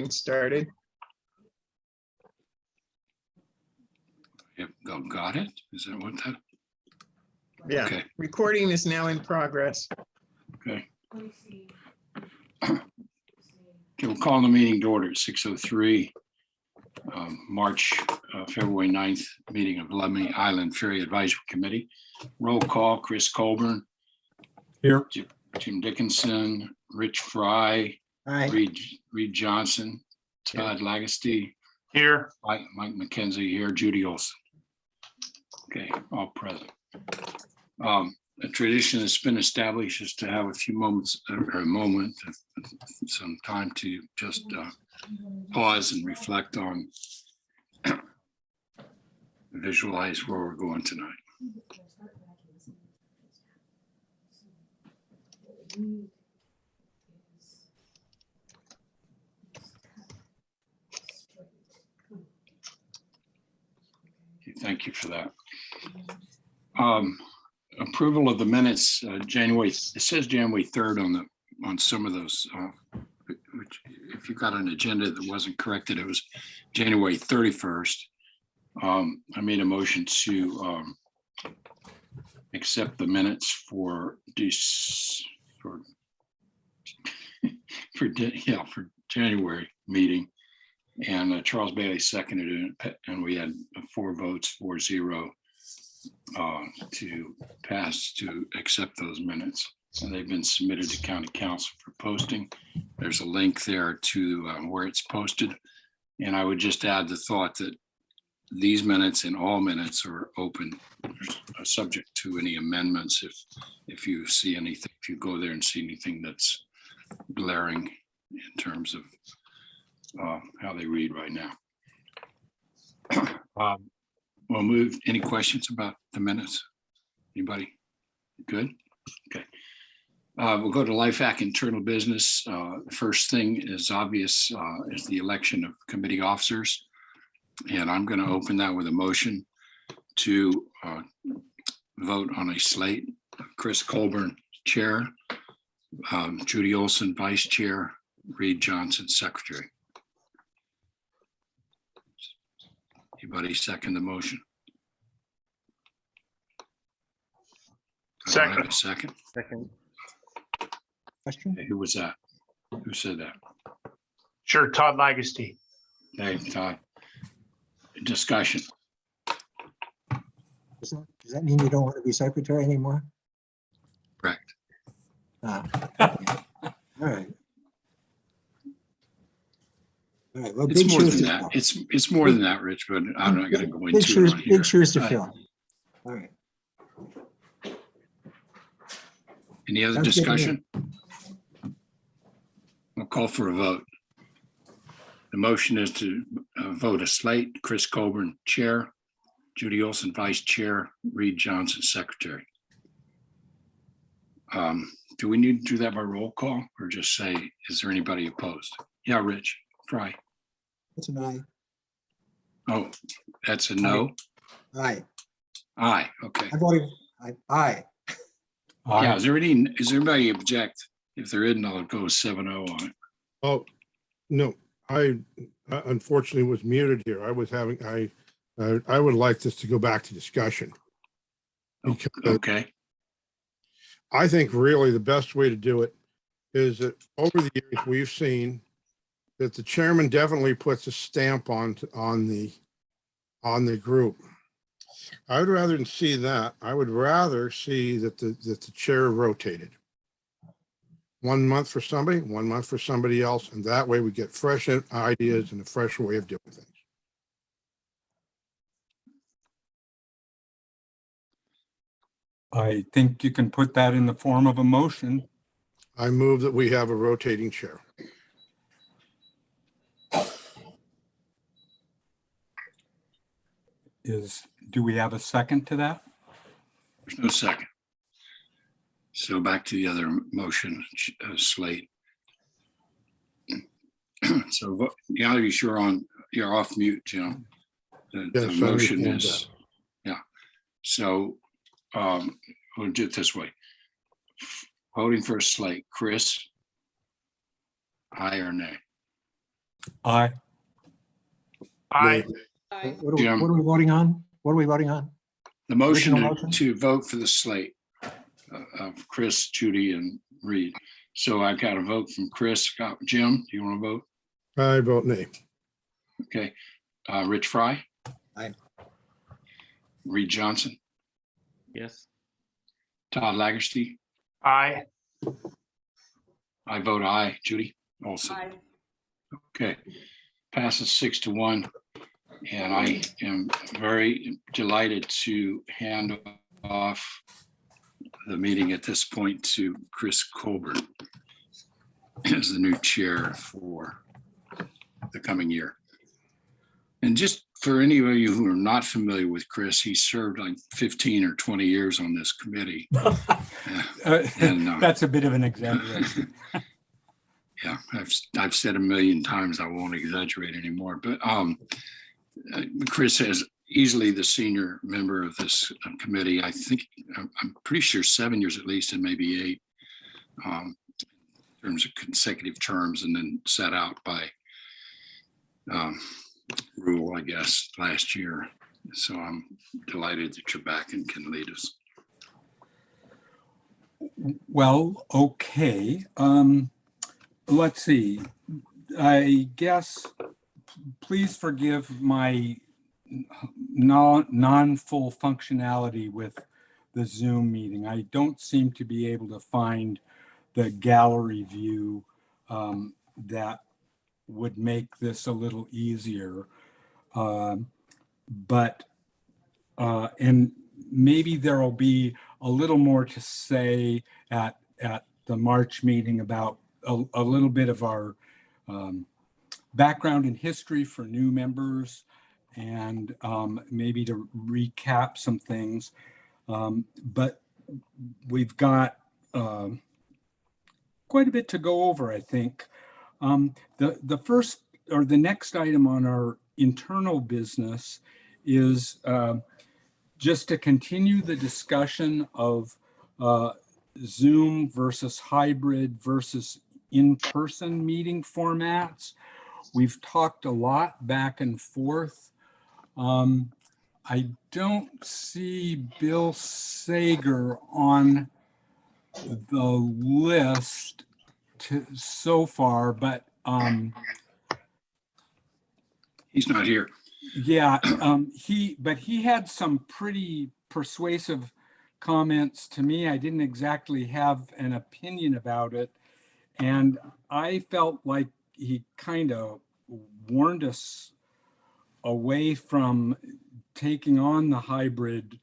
recording started. Yep, got it. Is that what that? Yeah, Okay. recording is now in progress. Okay. Okay, we'll call the meeting to order at 6:03. February 9th, meeting of Lummi Island Ferry Advisory Committee. Roll call, Chris Colburn. Here. Jim Dickinson, Rich Fry, Hi. Reed Johnson, Todd Lagusty, Here. Mike McKenzie here, Judy Olson. Okay, all present. A tradition that's been established is to have a few moments, or a moment, some time to just pause and reflect on, visualize where we're going tonight. Thank you for that. Approval of the minutes, January, it says January 3rd on some of those, which if you got an agenda that wasn't corrected, it was January 31st. I made a motion to accept the minutes for January meeting, and Charles Bailey seconded it, and we had 4 votes, 4-0 to pass to accept those minutes. And they've been submitted to County Council for posting. There's a link there to where it's posted, and I would just add the thought that these minutes and all minutes are open, subject to any amendments. If you see anything, if you go there and see anything that's glaring in terms of how they read right now. We'll move. Any questions about the minutes? Anybody? Good? Okay. We'll go to LIFAC internal business. The first thing is obvious, is the election of committee officers. And I'm going to open that with a motion to vote on a slate. Chris Colburn, chair, Judy Olson, vice chair, Reed Johnson, secretary. Anybody second the motion? Second. I have a second. Second. Question? Okay, who was that? Who said that? Sure, Todd Lagusty. Okay, Todd. Discussion. Does that mean you don't want to be secretary anymore? Correct. Ah, okay. All right. All right, well, It's big more shoes than to that. fill. It's more than that, Rich, but I'm not going to go Big into shoes, it on here. big shoes to fill. All right. Any other Sounds good to me. discussion? I'll call for a vote. The motion is to vote a slate. Chris Colburn, chair, Judy Olson, vice chair, Reed Johnson, secretary. Do we need to do that by roll call or just say, is there anybody opposed? Yeah, Rich, Fry. That's an aye. Oh, that's a no? Aye. Aye, okay. I'm voting aye. Yeah, is everybody object? If there isn't, I'll go 7-0 on it. Oh, no, I unfortunately was muted here. I was having, I would like this to go back to discussion. Because Okay, I think really the best way to do it is that over the years, we've seen that the chairman definitely puts a stamp on the group. I would rather than see that. I would rather see that the chair rotated. 1 month for somebody, 1 month for somebody else, and that way we get fresh ideas and a fresh way of doing things. I think you can put that in the form of a motion. I move that we have a rotating chair. Do we have a second to that? there's no second. So back to the other motion slate. So now you're off mute, Jim. The Yes, I motion understand is, yeah. So we'll do it this way. Voting for a slate, Chris, aye or nay? Aye. Nay. What Jim. are we voting on? What are we voting on? The motion Original motion? to vote for the slate of Chris, Judy, and Reed. So I got a vote from Chris. Jim, do you want to vote? I vote nay. Okay. Rich Fry? Aye. Reed Johnson? Yes. Todd Lagerste? Aye. I vote aye. Judy? Also. Aye. Okay. Passes 6-1. And I am very delighted to hand off the meeting at this point to Chris Colbert as the new chair for the coming year. And just for any of you who are not familiar with Chris, he served like 15 or 20 years on this committee. And, That's a bit of an exaggeration. Yeah, I've said a million times, I won't exaggerate anymore, but Chris is easily the senior member of this committee. I think, I'm pretty sure 7 years at least, and maybe 8 in terms of consecutive terms, and then set out by rule, I guess, last year. So I'm delighted that you're back and can lead us. Well, okay. Let's see. I guess, please forgive my non-full functionality with the Zoom meeting. I don't seem to be able to find the gallery view that would make this a little easier. And maybe there'll be a little more to say at the March meeting about a little bit of our background and history for new members, and maybe to recap some things. But we've got quite a bit to go over, I think. The first or the next item on our internal business is just to continue the discussion of Zoom versus hybrid versus in-person meeting formats. We've talked a lot back and forth. I don't see Bill Sager on the list so far, but He's not here. yeah, he had some pretty persuasive comments to me. I didn't exactly have an opinion about it, and I felt like he kind of warned us away from taking on the hybrid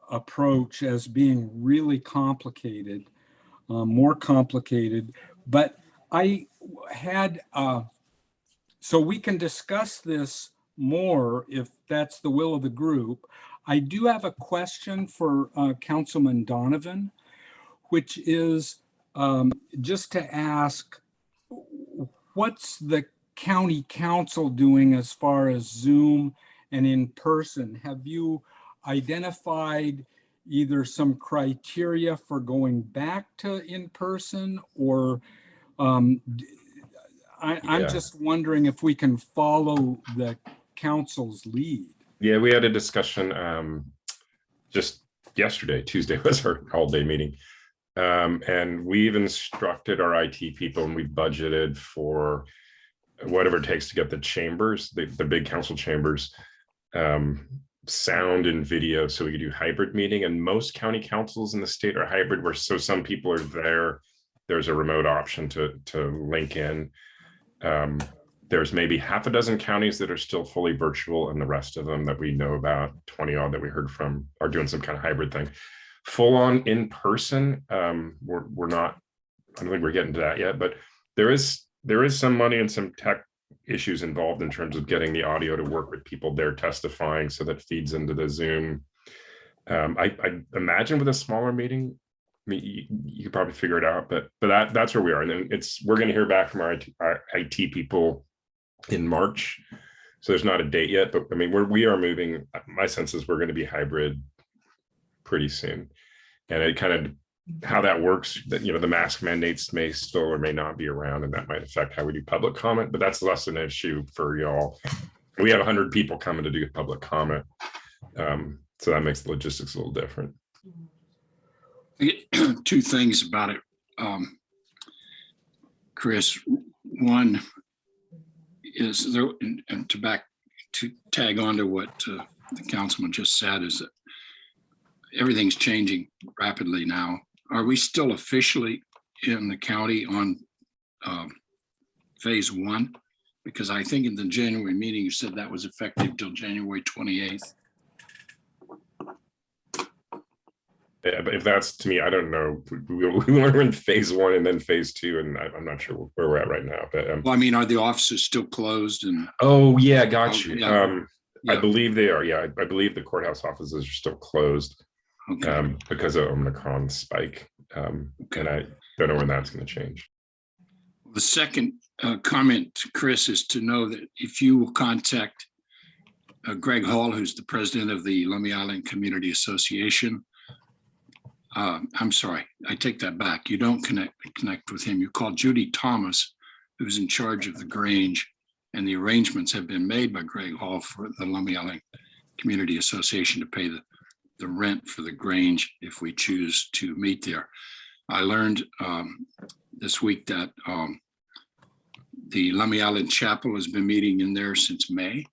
approach as being really complicated, more complicated. But I had, so we can discuss this more if that's the will of the group. I do have a question for Councilman Donovan, which is just to ask, what's the county council doing as far as Zoom and in person? Have you identified either some criteria for going back to in person, or I'm just wondering if we can follow the council's lead. Yeah, we had a discussion just yesterday. Tuesday was our all-day meeting. And we've instructed our IT people, and we've budgeted for whatever it takes to get the chambers, the big council chambers, sound and video, so we could do hybrid meeting. And most county councils in the state are hybrid, where so some people are there. There's a remote option to link in. There's maybe half a dozen counties that are still fully virtual, and the rest of them that we know about, 20 odd that we heard from, are doing some kind of hybrid thing. Full on in person, we're not, I don't think we're getting to that yet, but there is some money and some tech issues involved in terms of getting the audio to work with people there testifying, so that feeds into the Zoom. I imagine with a smaller meeting, I mean, you could probably figure it out, but that's where we are. And then we're going to hear back from our IT people in March. So there's not a date yet, but I mean, we are moving. My sense is we're going to be hybrid pretty soon. And it kind of how that works, that, you know, the mask mandates may still or may not be around, and that might affect how we do public comment, but that's less an issue for y'all. We have 100 people coming to do public comment. So that makes the logistics a little different. Two things about it, Chris. One is there, and to tag on to what the councilman just said, is that everything's changing rapidly now. Are we still officially in the county on phase one? Because I think in the January meeting, you said that was effective till January 28th. Yeah, but if that's, to me, I don't know. We were in phase one and then phase two, and I'm not sure where we're at right now. But Well, I mean, are the offices still closed? And oh yeah, got you. Yeah. I believe they are. Yeah, I believe the courthouse offices are still closed okay. because of Omicron spike. And I don't know when that's going to change. The second comment, Chris, is to know that if you will contact Greg Hall, who's the president of the Lummi Island Community Association. I'm sorry, I take that back. You don't connect with him. You call Judy Thomas, who's in charge of the Grange, and the arrangements have been made by Greg Hall for the Lummi Island Community Association to pay the rent for the Grange if we choose to meet there. I learned this week that the Lummi Island Chapel has been meeting in there since May,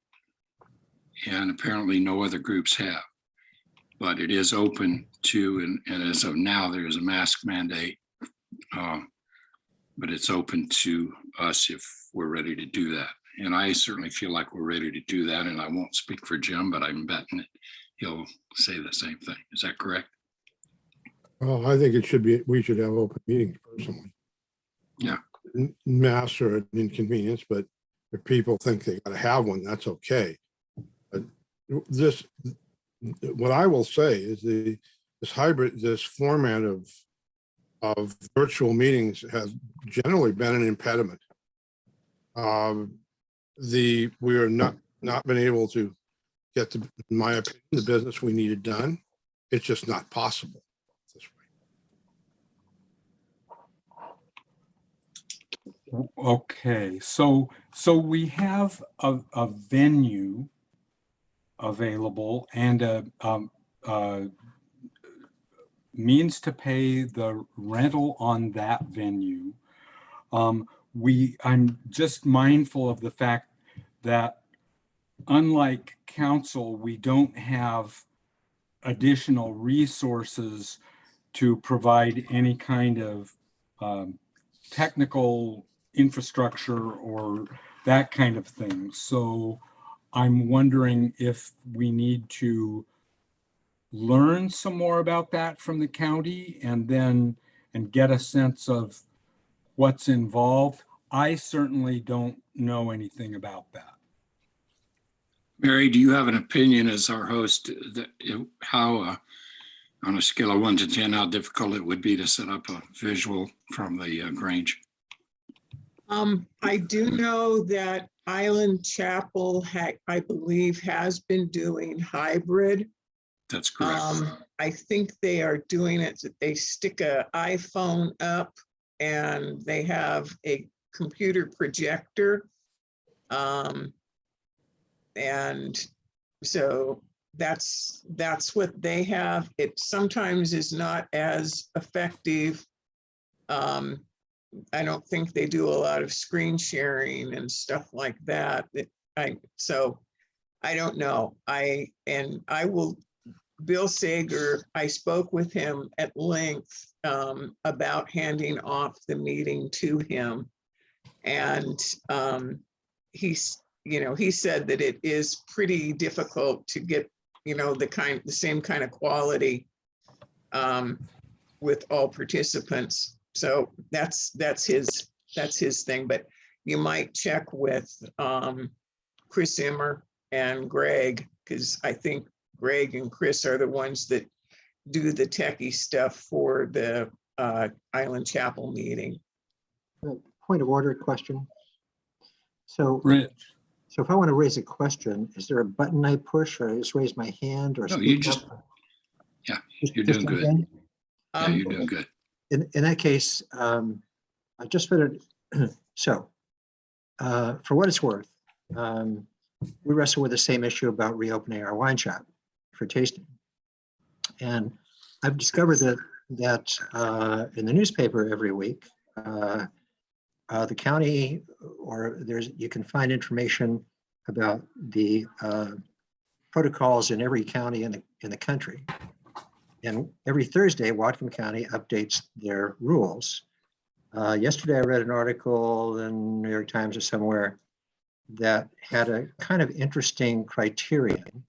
and apparently no other groups have. But it is open to, and as of now, there is a mask mandate, but it's open to us if we're ready to do that. And I certainly feel like we're ready to do that, and I won't speak for Jim, but I'm betting that he'll say the same thing. Is that correct? Well, I think it should be, we should have open meetings personally. Yeah. Masks are an inconvenience, but if people think they gotta have one, that's okay. But this, what I will say is this format of virtual meetings has generally been an impediment. We are not been able to get, in my opinion, the business we needed done. It's just not possible this way. Okay, so we have a venue available and a means to pay the rental on that venue. I'm just mindful of the fact that unlike council, we don't have additional resources to provide any kind of technical infrastructure or that kind of thing. So I'm wondering if we need to learn some more about that from the county and get a sense of what's involved. I certainly don't know anything about that. Mary, do you have an opinion as our host that how, on a scale of 1 to 10, how difficult it would be to set up a visual from the Grange? I do know that Island Chapel, I believe, has been doing hybrid. That's correct. I think they are doing it that they stick an iPhone up and they have a computer projector. And so that's what they have. It sometimes is not as effective. I don't think they do a lot of screen sharing and stuff like that. So I don't know. Bill Sager, I spoke with him at length about handing off the meeting to him. And he said that it is pretty difficult to get, the same kind of quality with all participants. So that's his thing. But you might check with Chris Immer and Greg, because I think Greg and Chris are the ones that do the techie stuff for the Island Chapel meeting. Point of order question. So, Rich. so if I want to raise a question, is there a button I push, or I just raise my hand, or No, speak up? yeah, Just you're doing good. again? Yeah, you're doing good. In that case, I just put it, so, for what it's worth, we wrestle with the same issue about reopening our wine shop for tasting. And I've discovered that in the newspaper every week, the county, or you can find information about the protocols in every county in the country. And every Thursday, Whatcom County updates their rules. Yesterday, I read an article in New York Times or somewhere that had a kind of interesting criterion.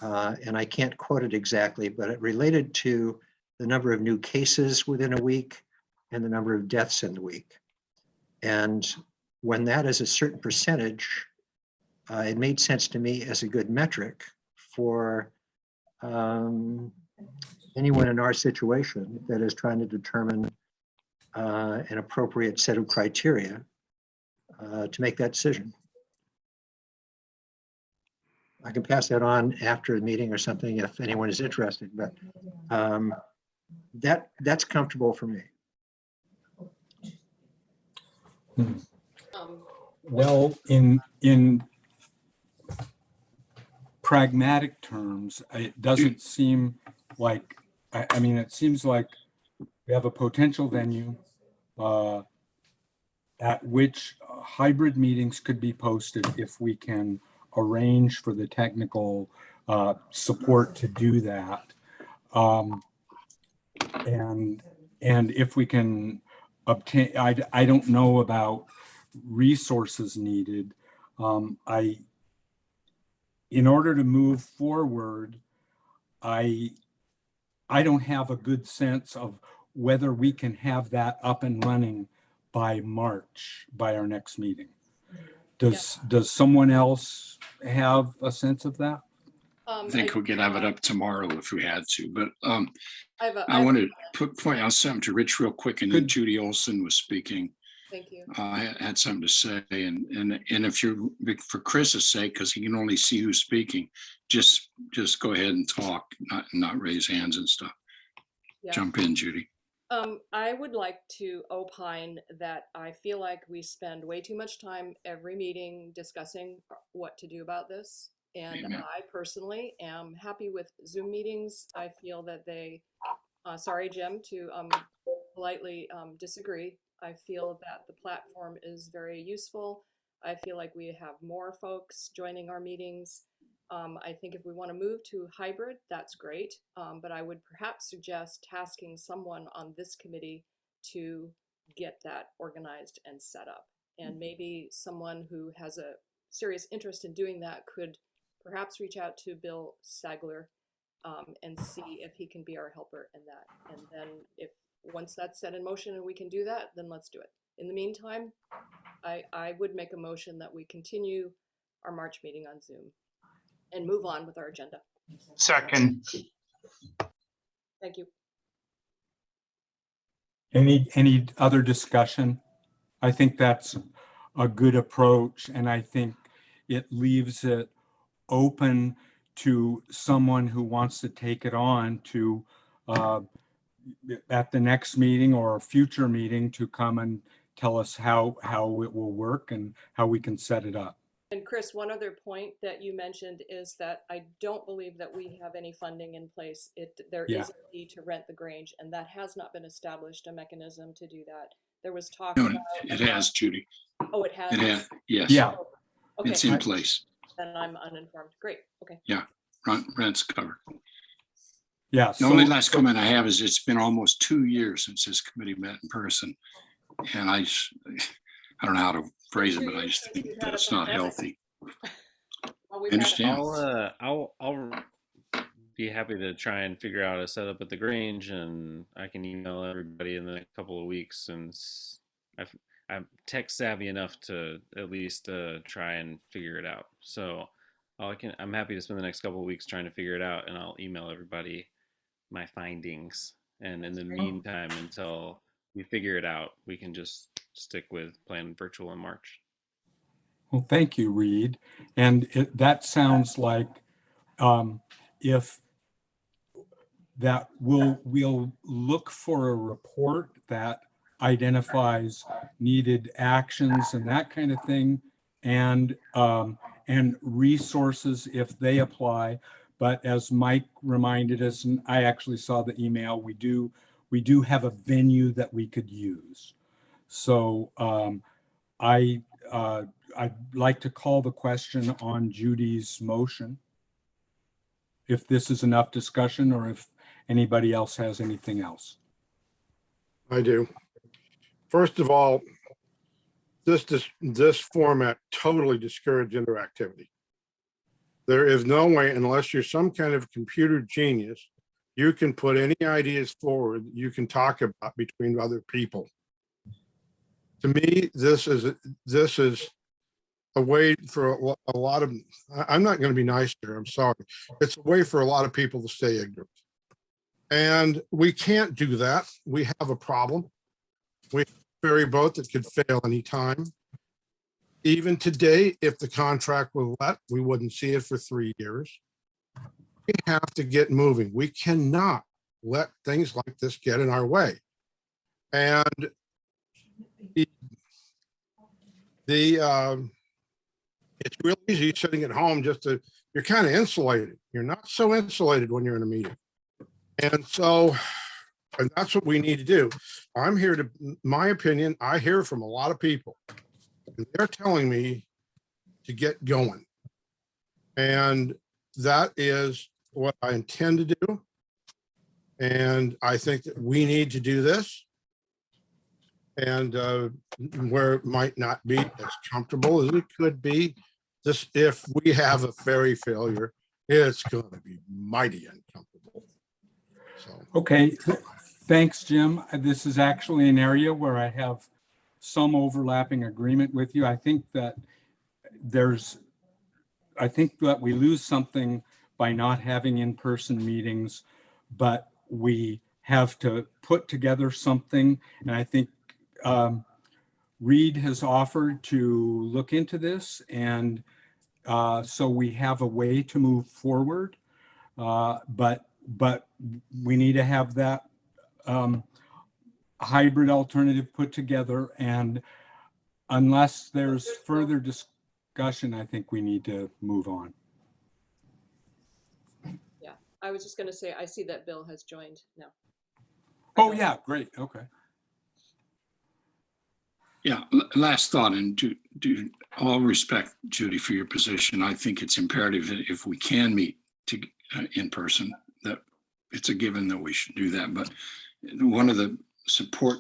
And I can't quote it exactly, but it related to the number of new cases within a week and the number of deaths in the week. And when that is a certain percentage, it made sense to me as a good metric for anyone in our situation that is trying to determine an appropriate set of criteria to make that decision. I can pass that on after the meeting or something if anyone is interested, but that's comfortable for me. Well, in pragmatic terms, it doesn't seem like, I mean, it seems like we have a potential venue at which hybrid meetings could be posted if we can arrange for the technical support to do that. And if we can obtain, I don't know about resources needed. In order to move forward, I don't have a good sense of whether we can have that up and running by March, by our next meeting. Does someone else have a sense of that? I think we could have it up tomorrow if we had to, but I wanted to point out something to Rich real quick, and then Judy Olson was speaking. Thank you. I had something to say, and if you're, for Chris's sake, because he can only see who's speaking, just go ahead and talk, not raise hands and stuff. Yeah. Jump in, Judy. I would like to opine that I feel like we spend way too much time every meeting discussing what to do about this. And Amen. I personally am happy with Zoom meetings. I feel that they, sorry, Jim, to politely disagree. I feel that the platform is very useful. I feel like we have more folks joining our meetings. I think if we want to move to hybrid, that's great. But I would perhaps suggest tasking someone on this committee to get that organized and set up. And maybe someone who has a serious interest in doing that could perhaps reach out to Bill Sagler and see if he can be our helper in that. And then if once that's set in motion and we can do that, then let's do it. In the meantime, I would make a motion that we continue our March meeting on Zoom and move on with our agenda. Second. Thank you. Any other discussion? I think that's a good approach, and I think it leaves it open to someone who wants to take it on to at the next meeting or a future meeting to come and tell us how it will work and how we can set it up. And Chris, one other point that you mentioned is that I don't believe that we have any funding in place. There is a need to rent the Grange, and that has not been established, a mechanism to do that. There was talk No, about. it has, Judy. Oh, it has? It has, yes. Yeah. Okay. It's in place. Then I'm uninformed. Great. Okay. Yeah, rent's covered. Yeah. The only last comment I have is it's been almost 2 years since this committee met in person. And I don't know how to phrase it, but I just think that's not healthy. Well, we've Understand? I'll be happy to try and figure out a setup at the Grange, and I can email everybody in the next couple of weeks. And I'm tech savvy enough to at least try and figure it out. So I'm happy to spend the next couple of weeks trying to figure it out, and I'll email everybody my findings. And in the meantime, until we figure it out, we can just stick with plan virtual in March. Well, thank you, Reed. And that sounds like if that we'll look for a report that identifies needed actions and that kind of thing, and resources if they apply. But as Mike reminded us, and I actually saw the email, we do have a venue that we could use. So I'd like to call the question on Judy's motion, if this is enough discussion or if anybody else has anything else. I do. First of all, this format totally discouraged interactivity. There is no way, unless you're some kind of computer genius, you can put any ideas forward that you can talk about between other people. To me, this is a way for a lot of, I'm not going to be nice here, I'm sorry. It's a way for a lot of people to stay ignorant. And we can't do that. We have a problem. We have a ferry boat that could fail anytime. Even today, if the contract were let, we wouldn't see it for 3 years. We have to get moving. We cannot let things like this get in our way. And it's real easy sitting at home you're kind of insulated. You're not so insulated when you're in a meeting. And that's what we need to do. I'm here to, my opinion, I hear from a lot of people. And they're telling me to get going. And that is what I intend to do. And I think that we need to do this. And where it might not be as comfortable as it could be, if we have a ferry failure, it's going to be mighty uncomfortable. So. Okay, thanks, Jim. This is actually an area where I have some overlapping agreement with you. I think that we lose something by not having in-person meetings, but we have to put together something. And I think Reed has offered to look into this, and so we have a way to move forward. But we need to have that hybrid alternative put together, and unless there's further discussion, I think we need to move on. Yeah, I was just going to say, I see that Bill has joined now. Oh yeah, great. Okay. Yeah, last thought, and do all respect, Judy, for your position. I think it's imperative that if we can meet in person, that it's a given that we should do that. But one of the support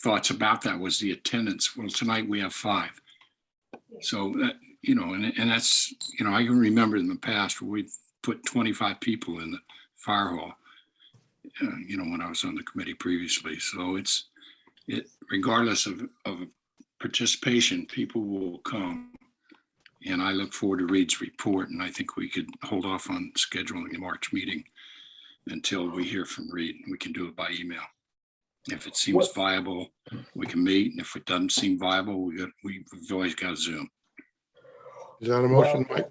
thoughts about that was the attendance. Well, tonight we have 5. So that, and that's, I can remember in the past where we put 25 people in the fire hall, when I was on the committee previously. So regardless of participation, people will come. And I look forward to Reed's report, and I think we could hold off on scheduling the March meeting until we hear from Reed. We can do it by email. If it seems viable, we can meet, and if it doesn't seem viable, we've always got Zoom. Is that a motion, Mike?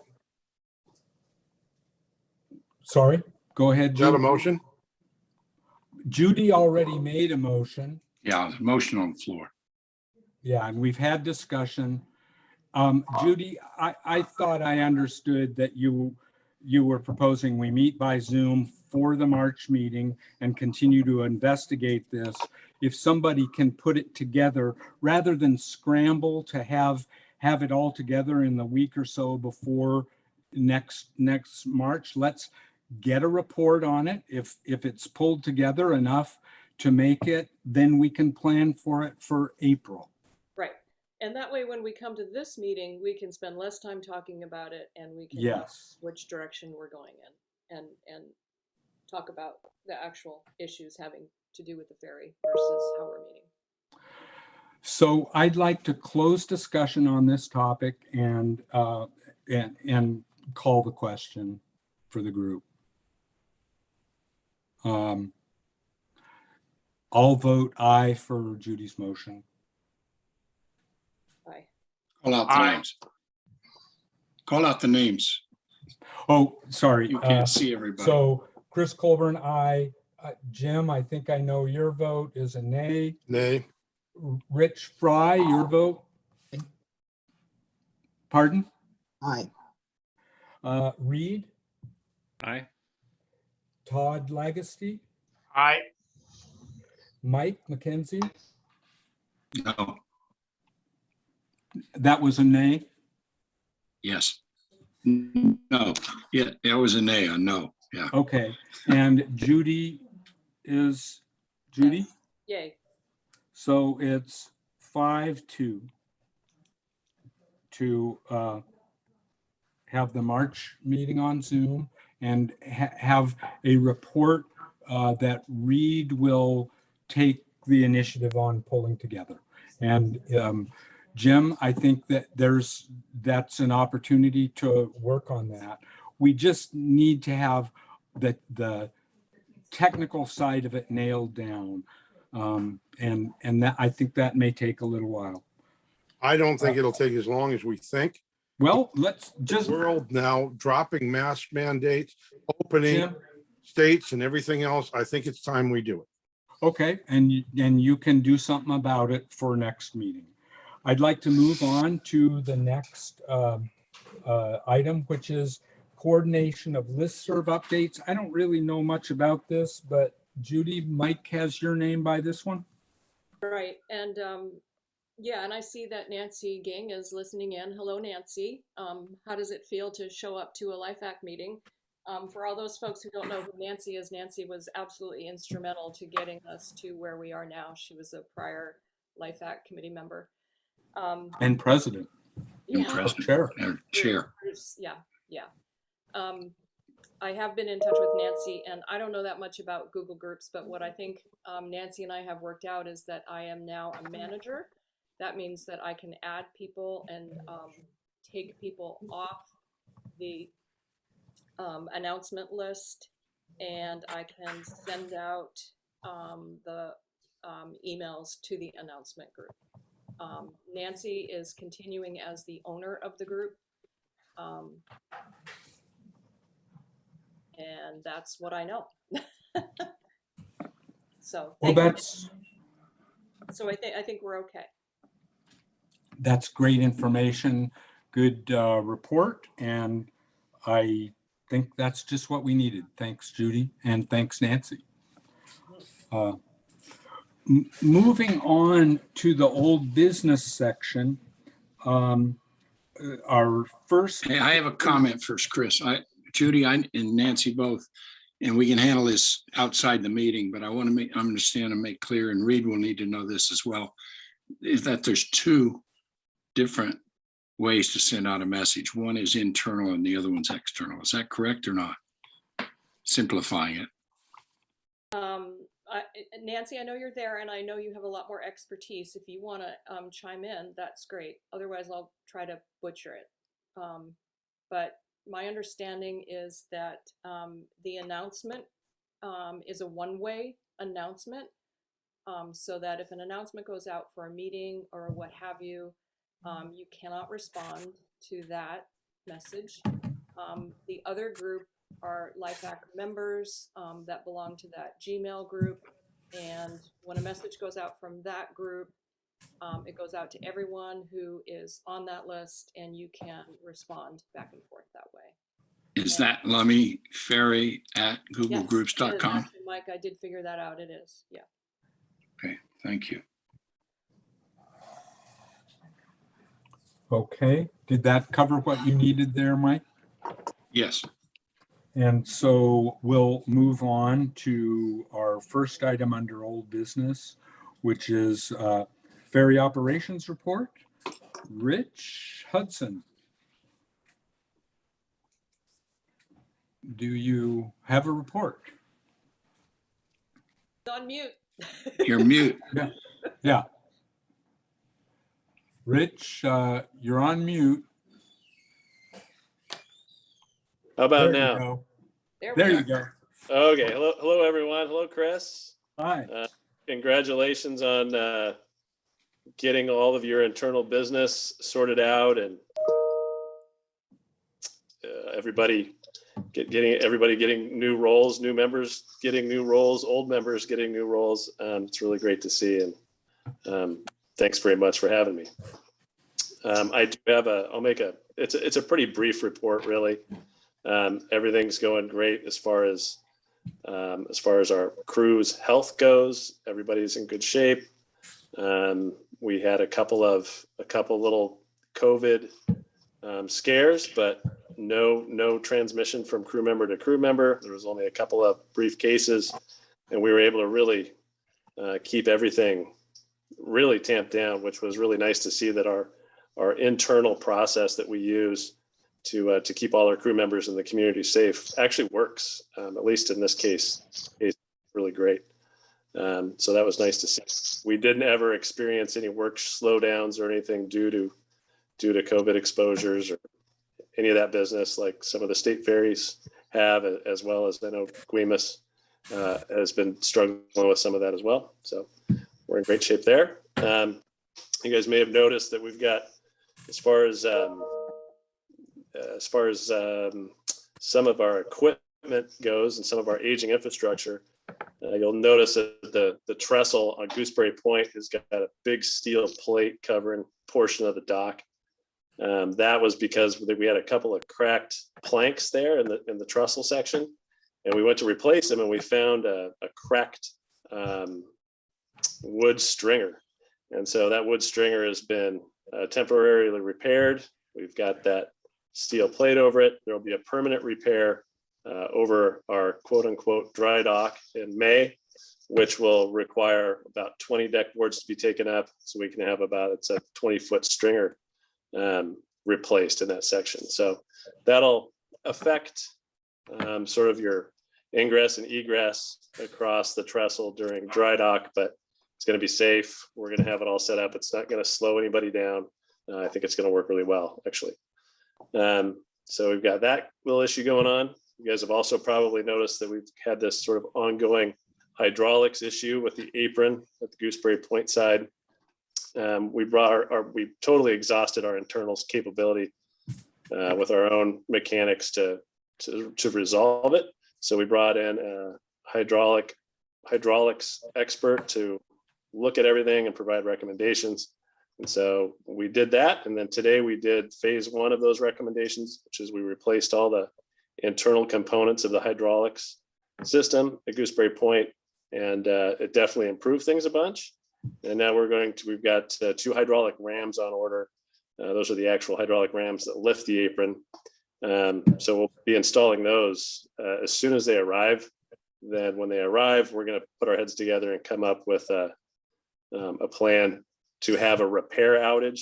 Sorry, go ahead, Is that a motion? Judy already made a motion. Yeah, motion on the floor. Yeah, and we've had discussion. Judy, I thought I understood that you were proposing we meet by Zoom for the March meeting and continue to investigate this. If somebody can put it together, rather than scramble to have it all together in the week or so before next March, let's get a report on it. If it's pulled together enough to make it, then we can plan for it for April. Right. And that way, when we come to this meeting, we can spend less time talking about it, and we can know which direction we're going in, and talk about the actual issues having to do with the ferry versus how we're meeting. So I'd like to close discussion on this topic and call the question for the group. I'll vote aye for Judy's motion. Aye. Call out the names. Call out the names. Oh, sorry. You can't see everybody. So Chris Colburn, aye. Jim, I think I know your vote is a nay. Nay. Rich Fry, your vote? Pardon? Aye. Reed, Aye. Todd Legacy, Aye. Mike McKenzie, No, that was a nay. yes. No, yeah, that was a nay on no, yeah. Okay, and Judy is Judy? Yay. So it's 5-2 to have the March meeting on Zoom and have a report that Reed will take the initiative on pulling together. And Jim, I think that that's an opportunity to work on that. We just need to have the technical side of it nailed down. And that, I think that may take a little while. I don't think it'll take as long as we think. Well, let's just, World now dropping mask mandates, opening Jim, states and everything else. I think it's time we do it. okay, and you can do something about it for next meeting. I'd like to move on to the next item, which is coordination of listserv updates. I don't really know much about this, but Judy, Mike has your name by this one? Right. And yeah, and I see that Nancy Ging is listening in. Hello, Nancy. How does it feel to show up to a LIFAC meeting? For all those folks who don't know who Nancy is, Nancy was absolutely instrumental to getting us to where we are now. She was a prior LIFAC committee member. And president. And Yeah. president, Chair. or chair. Yeah, yeah. I have been in touch with Nancy, and I don't know that much about Google Groups, but what I think Nancy and I have worked out is that I am now a manager. That means that I can add people and take people off the announcement list, and I can send out the emails to the announcement group. Nancy is continuing as the owner of the group. And that's what I know. So Well, so I think we're okay. that's great information, good report, and I think that's just what we needed. Thanks, Judy, and thanks, Nancy. Moving on to the old business section, our first. Hey, I have a comment first, Chris. Judy, and Nancy both, and we can handle this outside the meeting, but I want to understand and make clear, and Reed will need to know this as well, is that there's two different ways to send out a message. One is internal and the other one's external. Is that correct or not? Simplifying it. Nancy, I know you're there, and I know you have a lot more expertise. If you want to chime in, that's great. Otherwise, I'll try to butcher it. But my understanding is that the announcement is a one-way announcement, so that if an announcement goes out for a meeting or what have you, you cannot respond to that message. The other group are LIFAC members that belong to that Gmail group, and when a message goes out from that group, it goes out to everyone who is on that list, and you can respond back and forth that way. Is that Lummy Ferry at Yes, it is. googlegroups.com? Actually, Mike, I did figure that out. It is, yeah. Okay, thank you. Okay, did that cover what you needed there, Mike? Yes. And so we'll move on to our first item under old business, which is ferry operations report. Rich Hudson. Do you have a report? On mute. You're mute. Yeah. Rich, you're on mute. How about There you now? go. There There we you go. go. Okay. Hello, everyone. Hello, Chris. Hi. Congratulations on getting all of your internal business sorted out, and everybody getting everybody getting new roles, new members getting new roles, old members getting new roles. It's really great to see, and thanks very much for having me. I do have it's a pretty brief report, really. Everything's going great as far as our crew's health goes. Everybody's in good shape. We had a couple little COVID scares, but no transmission from crew member to crew member. There was only a couple of brief cases, and we were able to really keep everything really tamped down, which was really nice to see that our internal process that we use to keep all our crew members in the community safe actually works. At least in this case, it's really great. So that was nice to see. We didn't ever experience any work slowdowns or anything due to COVID exposures or any of that business, like some of the state ferries have, as well as I know Guimas has been struggling with some of that as well. So we're in great shape there. You guys may have noticed that we've got, as far as some of our equipment goes and some of our aging infrastructure, you'll notice that the trestle on Gooseberry Point has got a big steel plate covering a portion of the dock. That was because we had a couple of cracked planks there in the trestle section, and we went to replace them, and we found a cracked wood stringer. And so that wood stringer has been temporarily repaired. We've got that steel plate over it. There will be a permanent repair over our quote unquote dry dock in May, which will require about 20 deck boards to be taken up. So we can have it's a 20-foot stringer replaced in that section. So that'll affect sort of your ingress and egress across the trestle during dry dock, but it's going to be safe. We're going to have it all set up. It's not going to slow anybody down. I think it's going to work really well, actually. So we've got that little issue going on. You guys have also probably noticed that we've had this sort of ongoing hydraulics issue with the apron at the Gooseberry Point side. We totally exhausted our internals capability with our own mechanics to resolve it. So we brought in a hydraulics expert to look at everything and provide recommendations. And so we did that. And then today we did phase 1 of those recommendations, which is we replaced all the internal components of the hydraulics system at Gooseberry Point. And it definitely improved things a bunch. And now we've got 2 hydraulic rams on order. Those are the actual hydraulic rams that lift the apron. So we'll be installing those as soon as they arrive. Then when they arrive, we're going to put our heads together and come up with a plan to have a repair outage.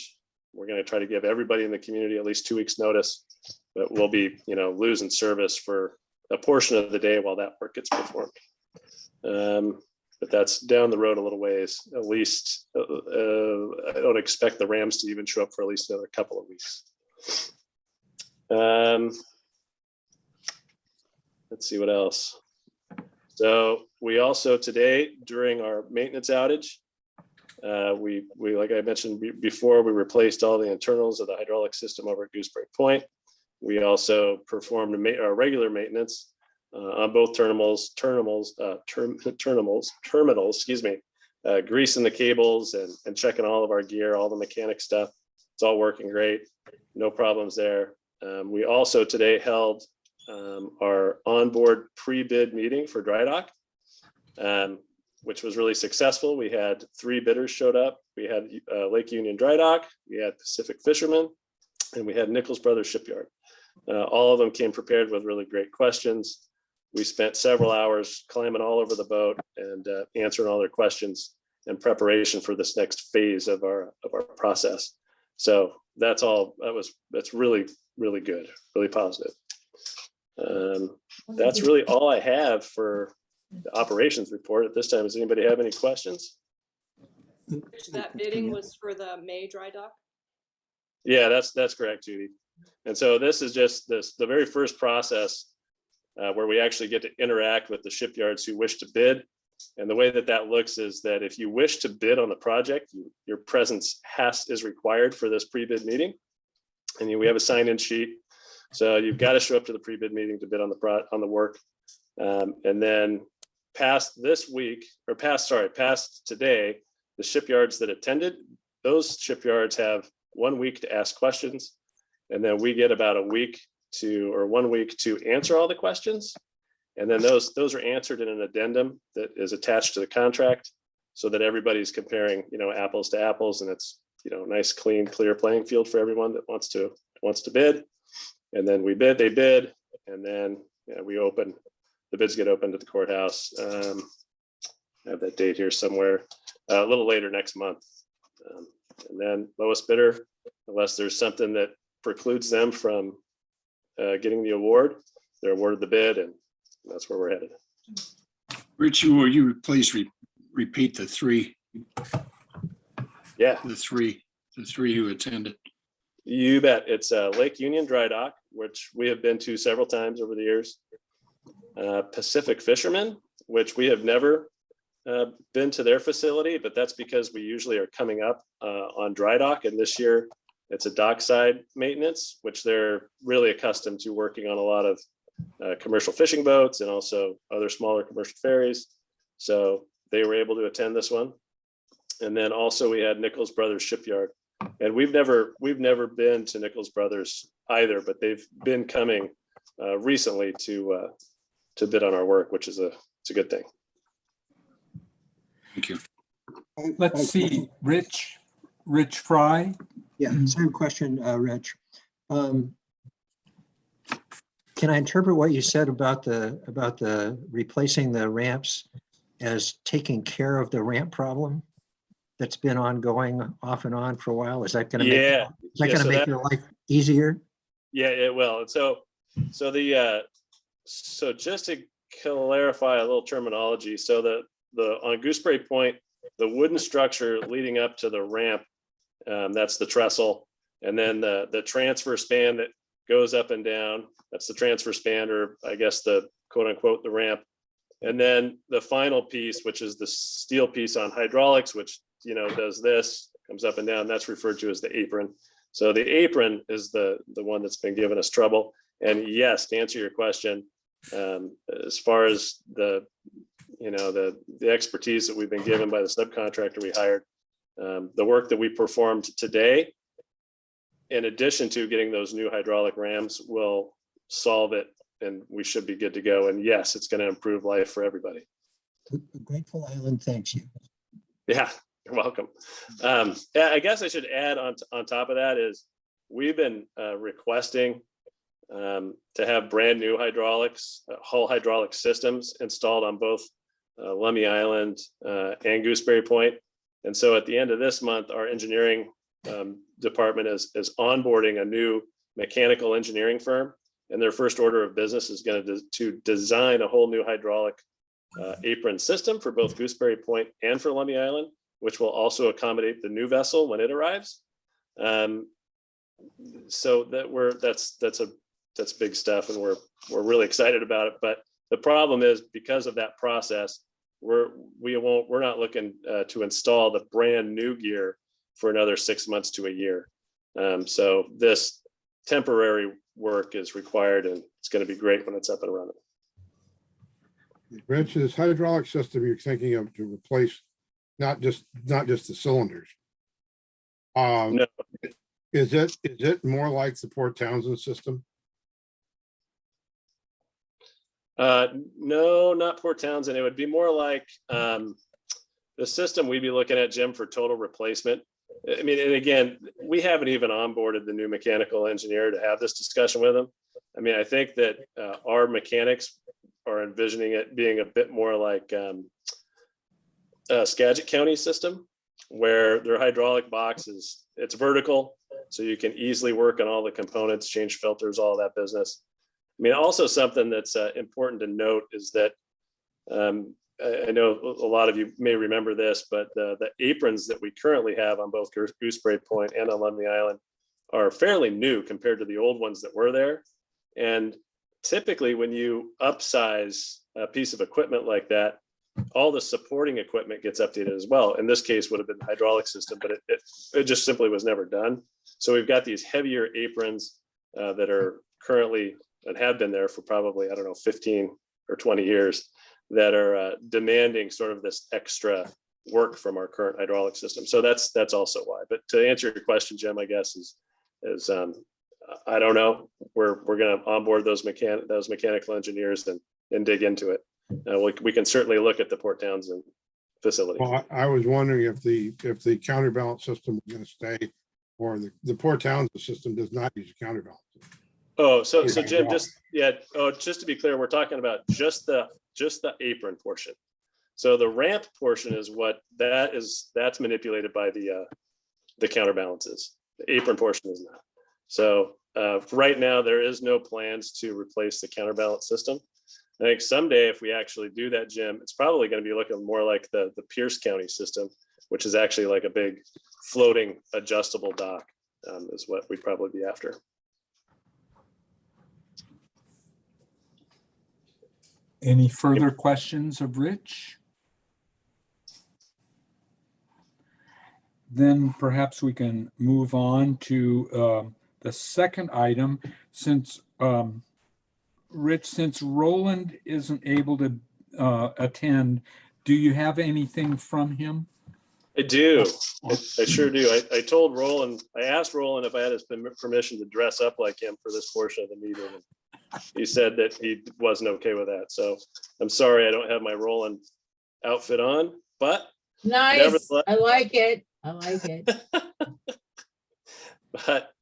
We're going to try to give everybody in the community at least 2 weeks notice, but we'll be, losing service for a portion of the day while that work gets performed. But that's down the road a little ways. At least I don't expect the Rams to even show up for at least another couple of weeks. Let's see what else. So we also today, during our maintenance outage, we like I mentioned before, we replaced all the internals of the hydraulic system over at Gooseberry Point. We also performed our regular maintenance on both terminals, greasing the cables and checking all of our gear, all the mechanic stuff. It's all working great. No problems there. We also today held our onboard pre-bid meeting for dry dock, which was really successful. We had 3 bidders showed up. We had Lake Union Dry Dock, we had Pacific Fishermen, and we had Nichols Brothers Shipyard. All of them came prepared with really great questions. We spent several hours climbing all over the boat and answering all their questions in preparation for this next phase of our process. So that's really, really good, really positive. That's really all I have for the operations report at this time. Does anybody have any questions? That bidding was for the May dry dock? Yeah, that's correct, Judy. And so this is just the very first process where we actually get to interact with the shipyards who wish to bid. And the way that looks is that if you wish to bid on the project, your presence is required for this pre-bid meeting. And we have a sign-in sheet So you've got to show up to the pre-bid meeting to bid on the work. And then past today, the shipyards that attended, those shipyards have 1 week to ask questions. And then we get about 1 week to answer all the questions. And then those are answered in an addendum that is attached to the contract so that everybody's comparing, apples to apples, and it's, nice, clean, clear playing field for everyone that wants to bid. And then they bid, and then the bids get opened at the courthouse. I have that date here somewhere, a little later next month. And then lowest bidder, unless there's something that precludes them from getting the award, they're awarded the bid, and that's where we're headed. Richie, will you please repeat the three? Yeah, The three who attended. you bet. It's Lake Union Dry Dock, which we have been to several times over the years. Pacific Fishermen, which we have never been to their facility, but that's because we usually are coming up on dry dock, and this year it's a dockside maintenance, which they're really accustomed to working on a lot of commercial fishing boats and also other smaller commercial ferries. So they were able to attend this one. And then also we had Nichols Brothers Shipyard, and we've never been to Nichols Brothers either, but they've been coming recently to bid on our work, which is it's a good thing. Thank you. Let's see, Rich Fry. Yeah, same question, Rich. Can I interpret what you said about the replacing the ramps as taking care of the ramp problem that's been ongoing off and on for a while? Is that going to make your life easier? Yeah, it will. And so just to clarify a little terminology, so on Gooseberry Point, the wooden structure leading up to the ramp, that's the trestle, and then the transfer span that goes up and down, that's the transfer span, or I guess the quote unquote the ramp. And then the final piece, which is the steel piece on hydraulics, which does this, comes up and down, that's referred to as the apron. So the apron is the one that's been giving us trouble. And yes, to answer your question, as far as the expertise that we've been given by the subcontractor we hired, the work that we performed today, in addition to getting those new hydraulic rams, will solve it, and we should be good to go. And yes, it's going to improve life for everybody. A grateful island thanks you. Yeah, you're welcome. Yeah, I guess I should add on top of that is we've been requesting to have brand new hydraulics, hull hydraulic systems installed on both Lummi Island and Gooseberry Point. And so at the end of this month, our engineering department is onboarding a new mechanical engineering firm, and their first order of business is going to design a whole new hydraulic apron system for both Gooseberry Point and for Lummi Island, which will also accommodate the new vessel when it arrives. So that's big stuff, and we're really excited about it. But the problem is, because of that process, we're not looking to install the brand new gear for another 6 months to a year. So this temporary work is required, and it's going to be great when it's up and running. Rich, this hydraulic system you're thinking of to replace not just the cylinders. No. Is it more like the Port Townsend system? No, not Port Townsend. It would be more like the system we'd be looking at, Jim, for total replacement. I mean, and again, we haven't even onboarded the new mechanical engineer to have this discussion with him. I mean, I think that our mechanics are envisioning it being a bit more like Skagit County system, where their hydraulic box it's vertical, so you can easily work on all the components, change filters, all that business. I mean, also something that's important to note is that I know a lot of you may remember this, but the aprons that we currently have on both Gooseberry Point and on Lummi Island are fairly new compared to the old ones that were there. And typically when you upsize a piece of equipment like that, all the supporting equipment gets updated as well. In this case would have been the hydraulic system, but it just simply was never done. So we've got these heavier aprons that are currently and have been there for probably, I don't know, 15 or 20 years that are demanding sort of this extra work from our current hydraulic system. So that's also why. But to answer your question, Jim, I guess is I don't know. We're going to onboard those mechanical engineers and dig into it. We can certainly look at the Port Townsend facility. Well, I was wondering if the counterbalance system was going to stay, or the Port Townsend system does not use a counterbalance. Oh, so Jim, just to be clear, we're talking about just the apron portion. So the ramp portion is that's manipulated by the counterbalances. The apron portion is not. So right now there is no plans to replace the counterbalance system. I think someday if we actually do that, Jim, it's probably going to be looking more like the Pierce County system, which is actually like a big floating adjustable dock, is what we'd probably be after. Any further questions of Rich? Then perhaps we can move on to the second item. Since Rich, since Roland isn't able to attend, do you have anything from him? I do. I sure do. I told Roland, I asked Roland if I had his permission to dress up like him for this portion of the meeting. And he said that he wasn't okay with that. So I'm sorry I don't have my Roland outfit on, but Nice. I like it. I like it. But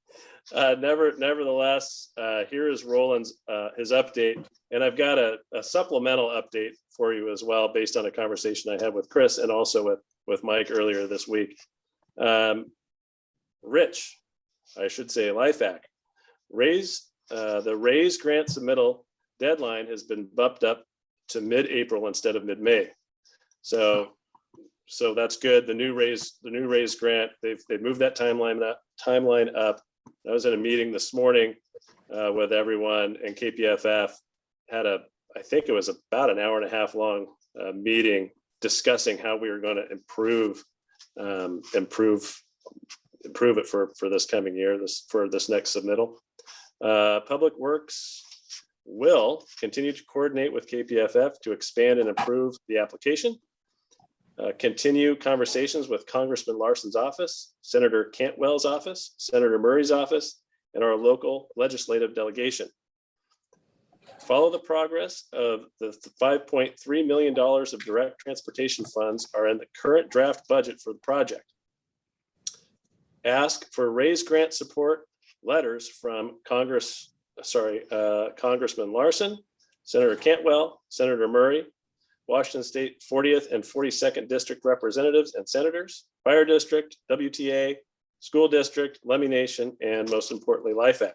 nevertheless, here is Roland's his update, and I've got a supplemental update for you as well, based on a conversation I had with Chris and also with Mike earlier this week. Rich, I should say, LIFAC, the RAISE grant submittal deadline has been bumped up to mid-April instead of mid-May. So that's good. The new RAISE grant, they've moved that timeline up. I was in a meeting this morning with everyone, and KPFF had I think it was about an hour and a half long meeting discussing how we were going to improve it for this coming year, for this next submittal. Public Works will continue to coordinate with KPFF to expand and improve the application. Continue conversations with Congressman Larson's office, Senator Cantwell's office, Senator Murray's office, and our local legislative delegation. Follow the progress of the $5.3 million of direct transportation funds are in the current draft budget for the project. Ask for RAISE grant support letters from Congressman Larson, Senator Cantwell, Senator Murray, Washington State 40th and 42nd District representatives and senators, Fire District, WTA, School District, Lemhi Nation, and most importantly, LIFAC.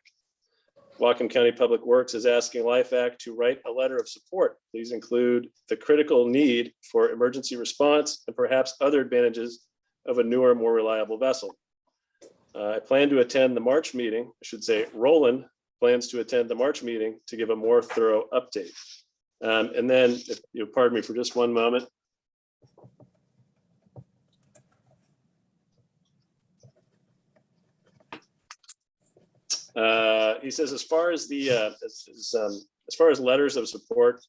Whatcom County Public Works is asking LIFAC to write a letter of support. Please include the critical need for emergency response and perhaps other advantages of a newer, more reliable vessel. I plan to attend the March meeting. I should say Roland plans to attend the March meeting to give a more thorough update. And then, if you'll pardon me for just one moment. He says, as far as the as far as letters of support,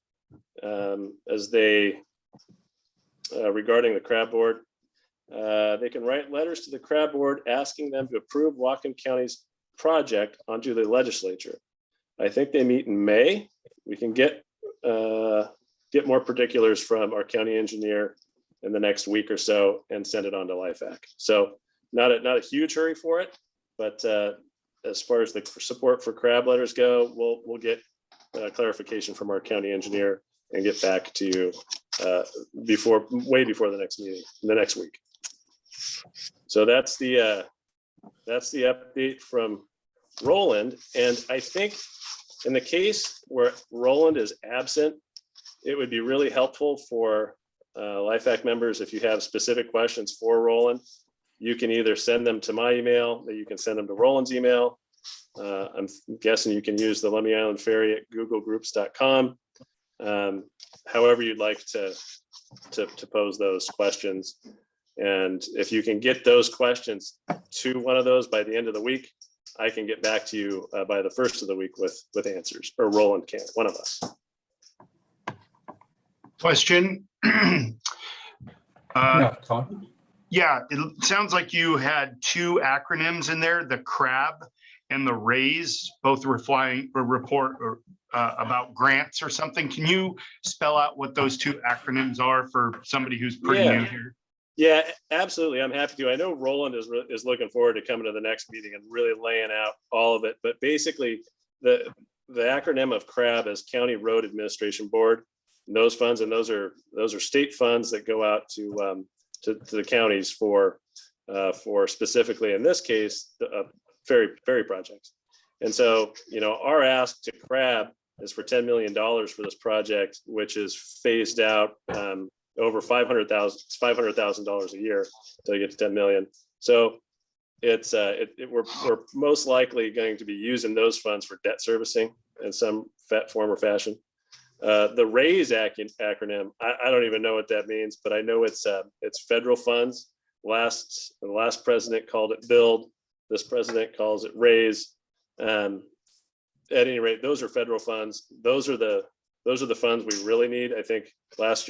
as they regarding the crab board, they can write letters to the crab board asking them to approve Whatcom County's project onto the legislature. I think they meet in May. We can get more particulars from our county engineer in the next week or so and send it on to LIFAC. So not a huge hurry for it, but as far as the support for crab letters go, we'll get clarification from our county engineer and get back to you way before the next meeting, the next week. So that's the update from Roland. And I think in the case where Roland is absent, it would be really helpful for LIFAC members, if you have specific questions for Roland, you can either send them to my email, or you can send them to Roland's email. I'm guessing you can use the Lemhi Island Ferry at googlegroups.com. However you'd like to pose those questions. And if you can get those questions to one of those by the end of the week, I can get back to you by the first of the week with answers, or Roland can, one of us. Question. Yeah, Todd? Yeah, it sounds like you had two acronyms in there, the CRAB and the RAISE, both report about grants or something. Can you spell out what those two acronyms are for somebody who's pretty new here? Yeah, absolutely. I'm happy to. I know Roland is looking forward to coming to the next meeting and really laying out all of it. But basically, the acronym of CRAB is County Road Administration Board. And those funds, and those are state funds that go out to the counties for specifically, in this case, ferry projects. And so, our ask to CRAB is for $10 million for this project, which is phased out over $500,000 a year to get to 10 million. So it's we're most likely going to be using those funds for debt servicing in some form or fashion. The RAISE acronym, I don't even know what that means, but I know it's federal funds. The last president called it build. This president calls it RAISE. At any rate, those are federal funds. Those are the funds we really need. I think last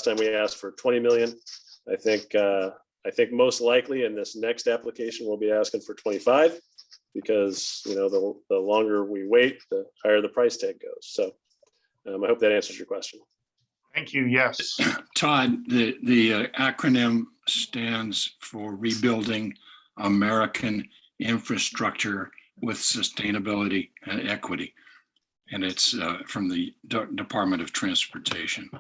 time we asked for 20 million. I think most likely in this next application we'll be asking for 25, because the longer we wait, the higher the price tag goes. So I hope that answers your question. Thank you. Yes. Todd, the acronym stands for Rebuilding American Infrastructure with Sustainability and Equity. And it's from the Department of Transportation.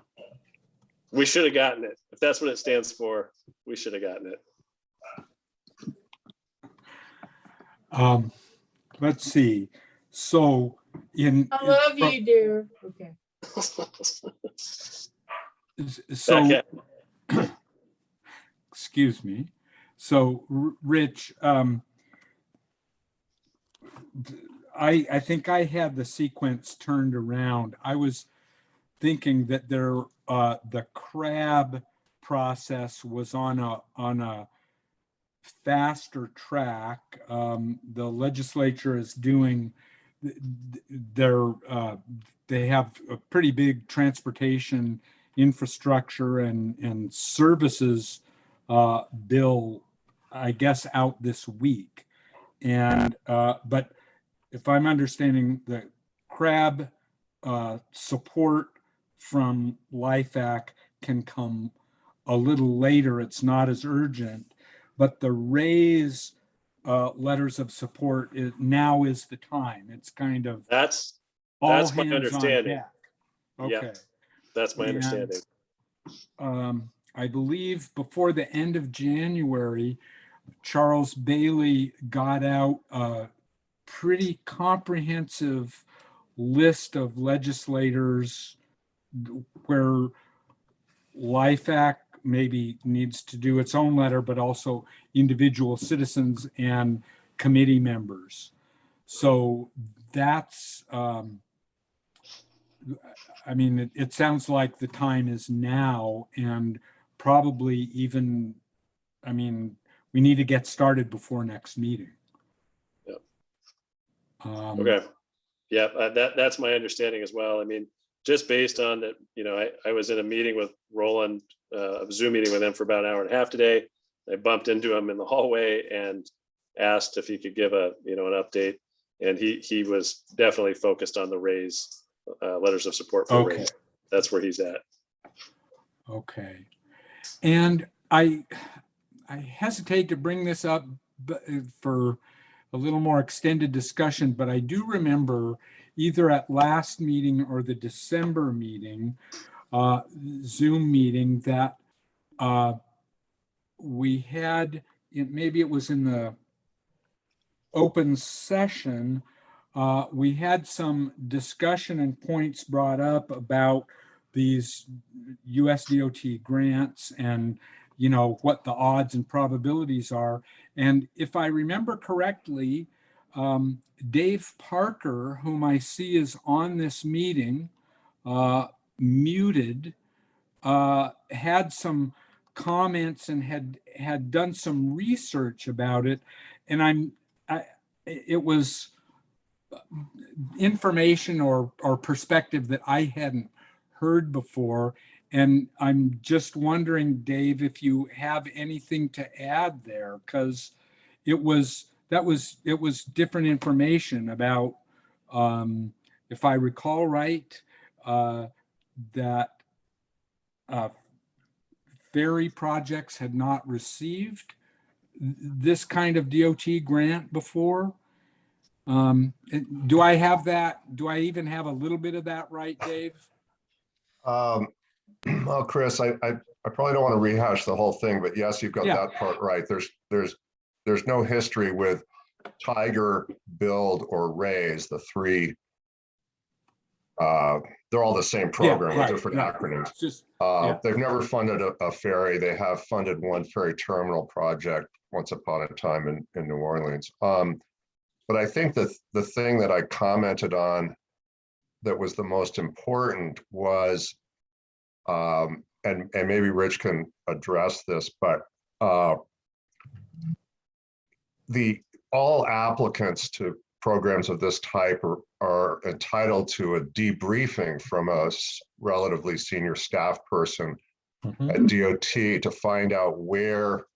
We should have gotten it. If that's what it stands for, we should have gotten it. Let's see. So I love you, dear. Okay. So, Okay. excuse me. So, Rich, I think I had the sequence turned around. I was thinking that the CRAB process was on a faster track. The legislature is doing they have a pretty big transportation infrastructure and services bill, I guess, out this week. And but if I'm understanding, the CRAB support from LIFAC can come a little later. It's not as urgent, but the RAISE letters of support now is the time. It's kind of That's all my hands on understanding. deck. Yeah. Okay. That's my understanding. I believe before the end of January, Charles Bailey got out a pretty comprehensive list of legislators where LIFAC maybe needs to do its own letter, but also individual citizens and committee members. So that's, I mean, it sounds like the time is now, and probably even, I mean, we need to get started before next meeting. Yep. Okay. Yeah, that's my understanding as well. I mean, just based on that, I was in a meeting with Roland, a Zoom meeting with him for about an hour and a half today. I bumped into him in the hallway and asked if he could give an update. And he was definitely focused on the RAISE letters of support for RAISE. That's where he's at. Okay. And I hesitate to bring this up for a little more extended discussion, but I do remember either at last meeting or the December meeting, Zoom meeting, that we had, maybe it was in the open session, we had some discussion and points brought up about these USDOT grants and what the odds and probabilities are. And if I remember correctly, Dave Parker, whom I see is on this meeting, muted, had some comments and had done some research about it. And it was information or perspective that I hadn't heard before. And I'm just wondering, Dave, if you have anything to add there, because it was different information about, if I recall right, that ferry projects had not received this kind of DOT grant before. Do I have that? Do I even have a little bit of that right, Dave? Well, Chris, I probably don't want to rehash the whole thing, but yes, you've got Yeah. that part right. There's no history with Tiger, Build, or Raise, the three. They're all the same program with different acronyms. Just They've never funded a ferry. They have funded one ferry terminal project once upon a time in New Orleans. But I think that the thing that I commented on that was the most important was, and maybe Rich can address this, but all applicants to programs of this type are entitled to a debriefing from a relatively senior staff person at DOT to find out where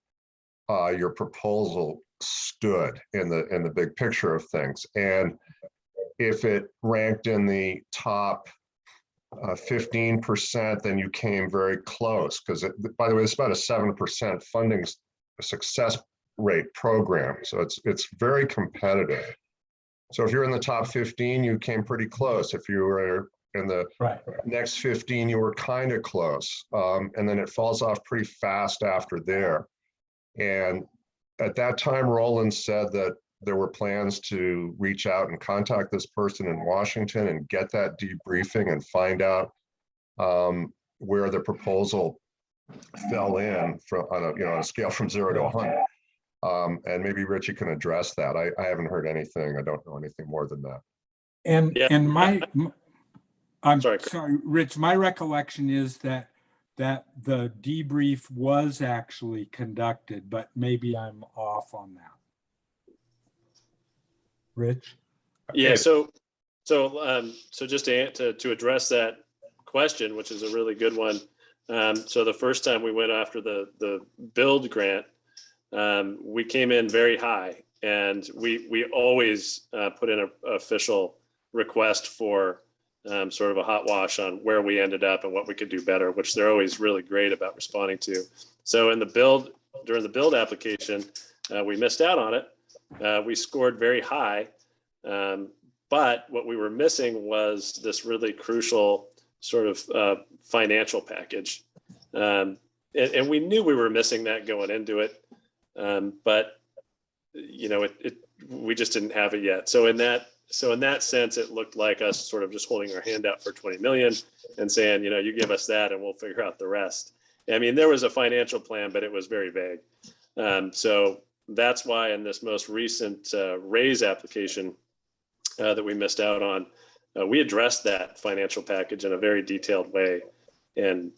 your proposal stood in the big picture of things. And if it ranked in the top 15%, then you came very close, because by the way, it's about a 7% funding success rate program. So it's very competitive. So if you're in the top 15, you came pretty close. If you were in the next 15, you were kind of close. And then it falls off pretty fast after there. And at that time, Roland said that there were plans to reach out and contact this person in Washington and get that debriefing and find out where the proposal fell in on a scale from 0 to 100. And maybe Richie can address that. I haven't heard anything. I don't know anything more than that. And I'm Sorry. sorry, Rich, my recollection is that the debrief was actually conducted, but maybe I'm off on that. Rich? Yeah, so just to address that question, which is a really good one. So the first time we went after the build grant, we came in very high, and we always put in an official request for sort of a hot wash on where we ended up and what we could do better, which they're always really great about responding to. So during the build application, we missed out on it. We scored very high, but what we were missing was this really crucial sort of financial package. And we knew we were missing that going into it. But we just didn't have it yet. So in that sense, it looked like us sort of just holding our hand out for 20 million and saying, you give us that and we'll figure out the rest. I mean, there was a financial plan, but it was very vague. So that's why in this most recent raise application that we missed out on, we addressed that financial package in a very detailed way and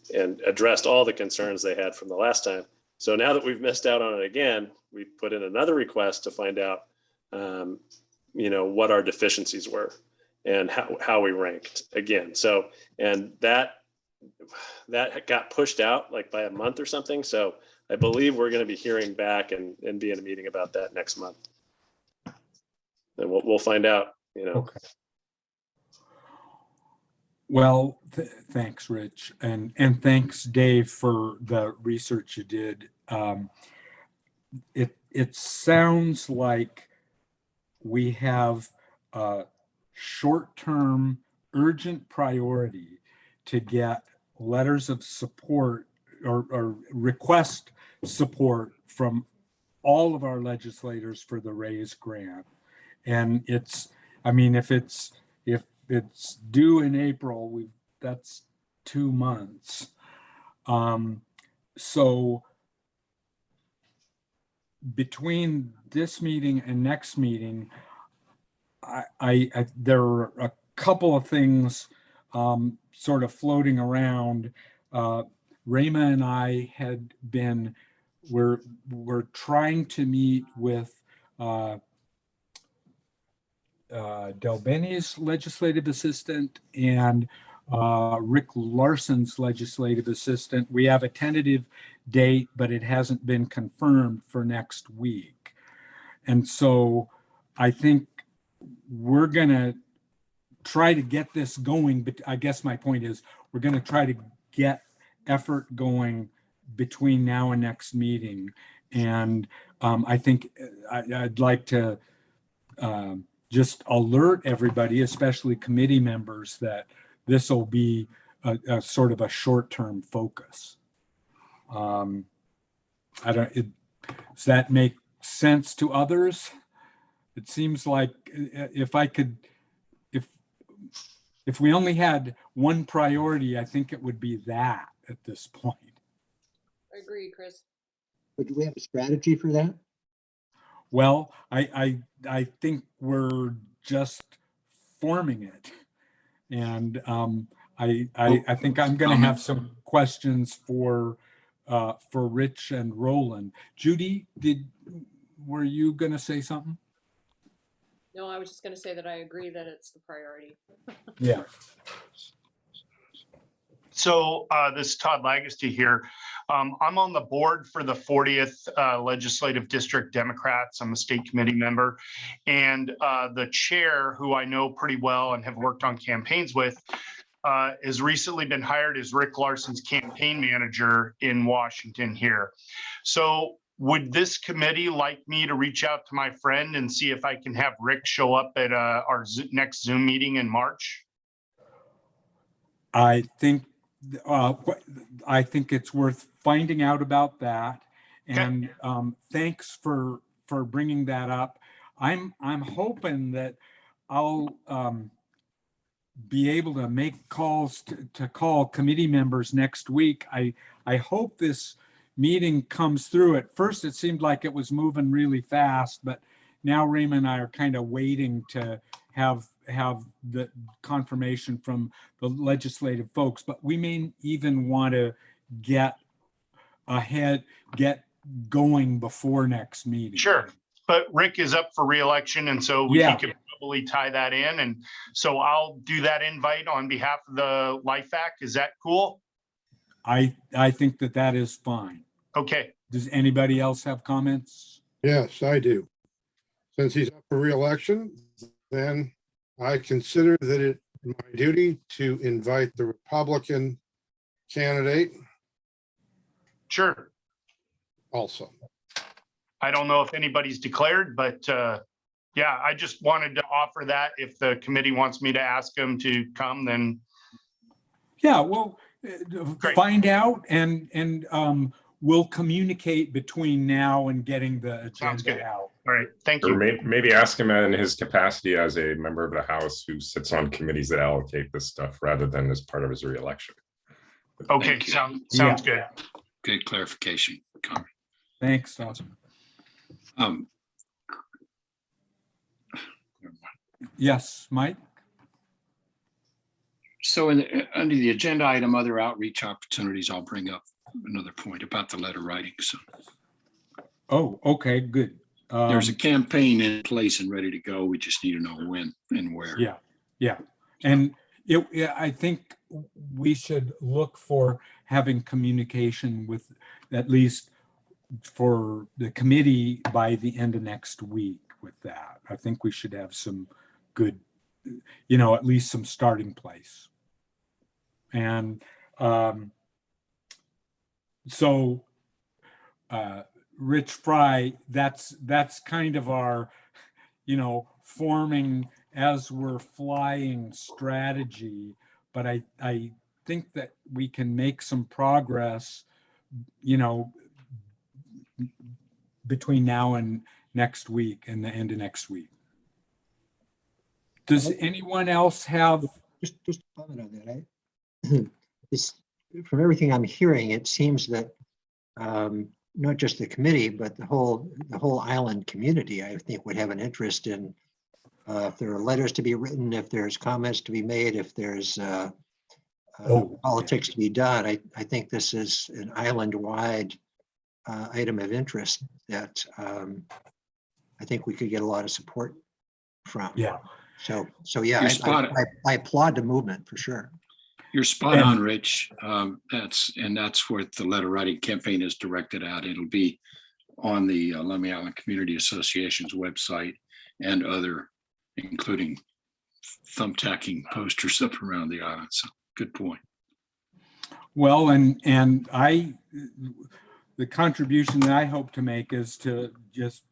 addressed all the concerns they had from the last time. So now that we've missed out on it again, we put in another request to find out, what our deficiencies were and how we ranked again. So, and that got pushed out like by a month or something. So I believe we're going to be hearing back and be in a meeting about that next month. And we'll find out, Okay. Well, thanks, Rich, and thanks, Dave, for the research you did. It sounds like we have a short-term, urgent priority to get letters of support or request support from all of our legislators for the RAISE grant. And if it's due in April, that's 2 months. So between this meeting and next meeting, there are a couple of things sort of floating around. Rayma and I we're trying to meet with Del Benny's legislative assistant and Rick Larson's legislative assistant. We have a tentative date, but it hasn't been confirmed for next week. And so I think we're going to try to get this going, but I guess my point is we're going to try to get effort going between now and next meeting. And I think I'd like to just alert everybody, especially committee members, that this will be a sort of a short-term focus. Does that make sense to others? It seems like if we only had one priority, I think it would be that at this point. I agree, Chris. But do we have a strategy for that? Well, I think we're just forming it. And I think I'm going to have some questions for Rich and Roland. Judy, were you going to say something? No, I was just going to say that I agree that it's the priority. Yeah. So this is Todd Lagaste here. I'm on the board for the 40th Legislative District Democrats. I'm a state committee member. And the chair, who I know pretty well and have worked on campaigns with, has recently been hired as Rick Larson's campaign manager in Washington here. So would this committee like me to reach out to my friend and see if I can have Rick show up at our next Zoom meeting in March? I think it's worth finding out about that. And thanks for bringing that up. I'm hoping that I'll be able to make calls to call committee members next week. I hope this meeting comes through. At first, it seemed like it was moving really fast, but now Raymond and I are kind of waiting to have the confirmation from the legislative folks, but we may even want to get going before next meeting. Sure. But Rick is up for re-election, and so he could probably tie that in. And so I'll do that invite on behalf of the LIFAC. Is that cool? I think that is fine. Okay. Does anybody else have comments? Yes, I do. Since he's up for re-election, then I consider that it my duty to invite the Republican candidate Sure. also. I don't know if anybody's declared, but yeah, I just wanted to offer that. If the committee wants me to ask him to come, then. Yeah, well, Great. Find out and we'll communicate between now and getting the Sounds good. agenda out. All right, thank Or you. maybe ask him in his capacity as a member of the House who sits on committees that allocate this stuff rather than as part of his reelection. Okay, sounds good. Good clarification. Comment. Thanks, Awesome. Yes, Mike? So under the agenda item, other outreach opportunities, I'll bring up another point about the letter writing. So Oh, okay, good. there's a campaign in place and ready to go. We just need to know when and where. Yeah. And I think we should look for having communication with, at least for the committee, by the end of next week with that. I think we should have some good, at least some starting place. And so Rich Fry, that's kind of our, forming as we're flying strategy. But I think that we can make some progress, between now and next week and the end of next week. Does anyone else have? Just a comment on that. From everything I'm hearing, it seems that not just the committee, but the whole island community, I think, would have an interest in if there are letters to be written, if there's comments to be made, if there's politics to be done. I think this is an island-wide item of interest that I think we could get a lot of support from. Yeah. So yeah, You're spot- I applaud the movement for sure. You're spot And- on, Rich. That's what the letter writing campaign is directed at. It'll be on the Lummi Island Community Association's website and other, including thumbtacking posters up around the island. So good point. Well, and the contribution that I hope to make is to just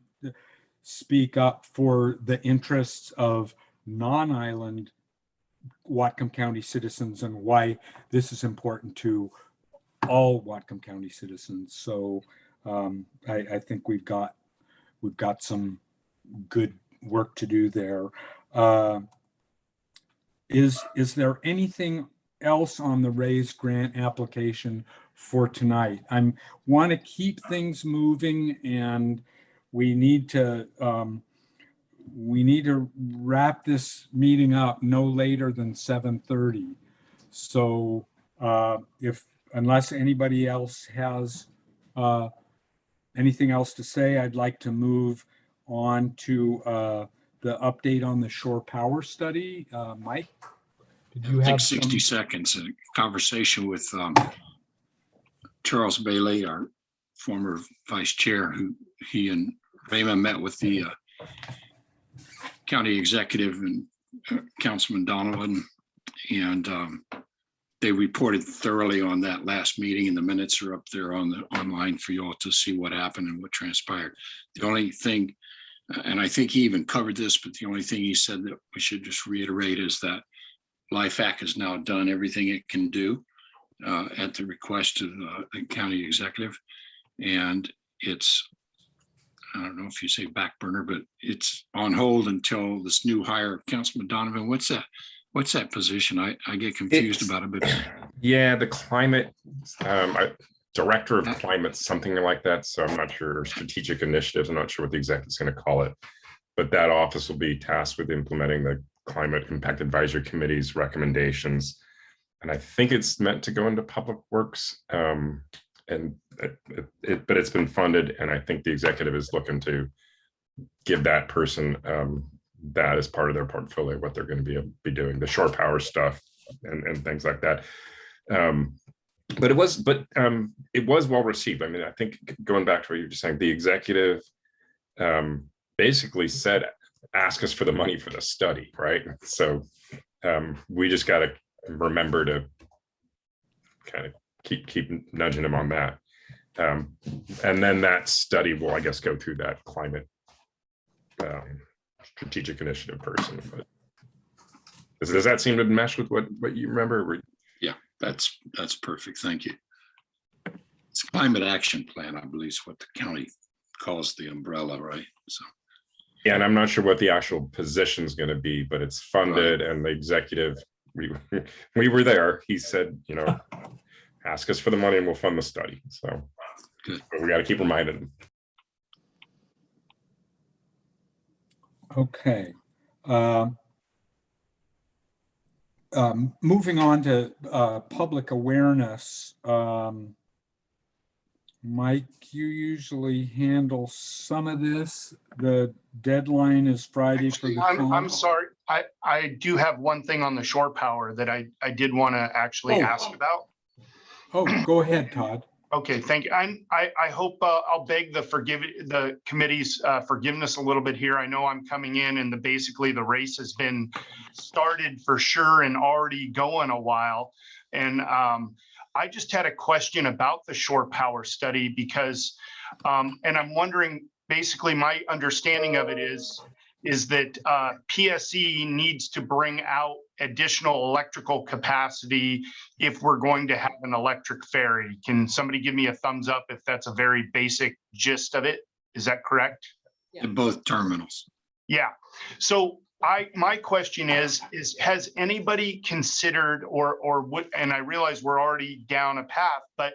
speak up for the interests of non-island Whatcom County citizens and why this is important to all Whatcom County citizens. So I think we've got some good work to do there. Is there anything else on the raise grant application for tonight? I want to keep things moving, and we need to wrap this meeting up no later than 7:30. So unless anybody else has anything else to say, I'd like to move on to the update on the shore power study. Mike, did you Take have 60 some? seconds, a conversation with Charles Bailey, our former vice chair, who he and Raymond met with the county executive and Councilman Donovan. And they reported thoroughly on that last meeting, and the minutes are up there on the online for you all to see what happened and what transpired. The only thing, and I think he even covered this, but the only thing he said that we should just reiterate is that LIFAC has now done everything it can do at the request of the county executive. And it's, I don't know if you say back burner, but it's on hold until this new hire, Councilman Donovan. What's that position? I get confused about it, but Yeah, the climate, director of climate, something like that. So I'm not sure, strategic initiatives. I'm not sure what the exec is going to call it. But that office will be tasked with implementing the Climate Impact Advisory Committee's recommendations. And I think it's meant to go into public works. But it's been funded, and I think the executive is looking to give that person that as part of their portfolio, what they're going to be doing, the shore power stuff and things like that. But it was well received. I mean, I think going back to what you were just saying, the executive basically said, ask us for the money for the study, right? So we just got to remember to kind of keep nudging him on that. And then that study will, I guess, go through that climate strategic initiative person. But does that seem to mesh with what you remember? yeah, that's perfect. Thank you. It's climate action plan, I believe, is what the county calls the umbrella, right? So Yeah, and I'm not sure what the actual position is going to be, but it's funded, and the executive, we were there. He said, ask us for the money and we'll fund the study. So good. But we got to keep reminding them. Okay. Moving on to public awareness. Mike, you usually handle some of this. The deadline is Friday for the. I'm sorry. I do have one thing on the shore power that I did want to actually ask about. Oh, go ahead, Todd. Okay, thank you. I hope I'll beg the committee's forgiveness a little bit here. I know I'm coming in and basically the race has been started for sure and already going a while. And I just had a question about the shore power study because, and I'm wondering, basically my understanding of it is that PSE needs to bring out additional electrical capacity if we're going to have an electric ferry. Can somebody give me a thumbs up if that's a very basic gist of it? Is that correct? in both terminals. Yeah. So my question is has anybody considered or would, and I realize we're already down a path, but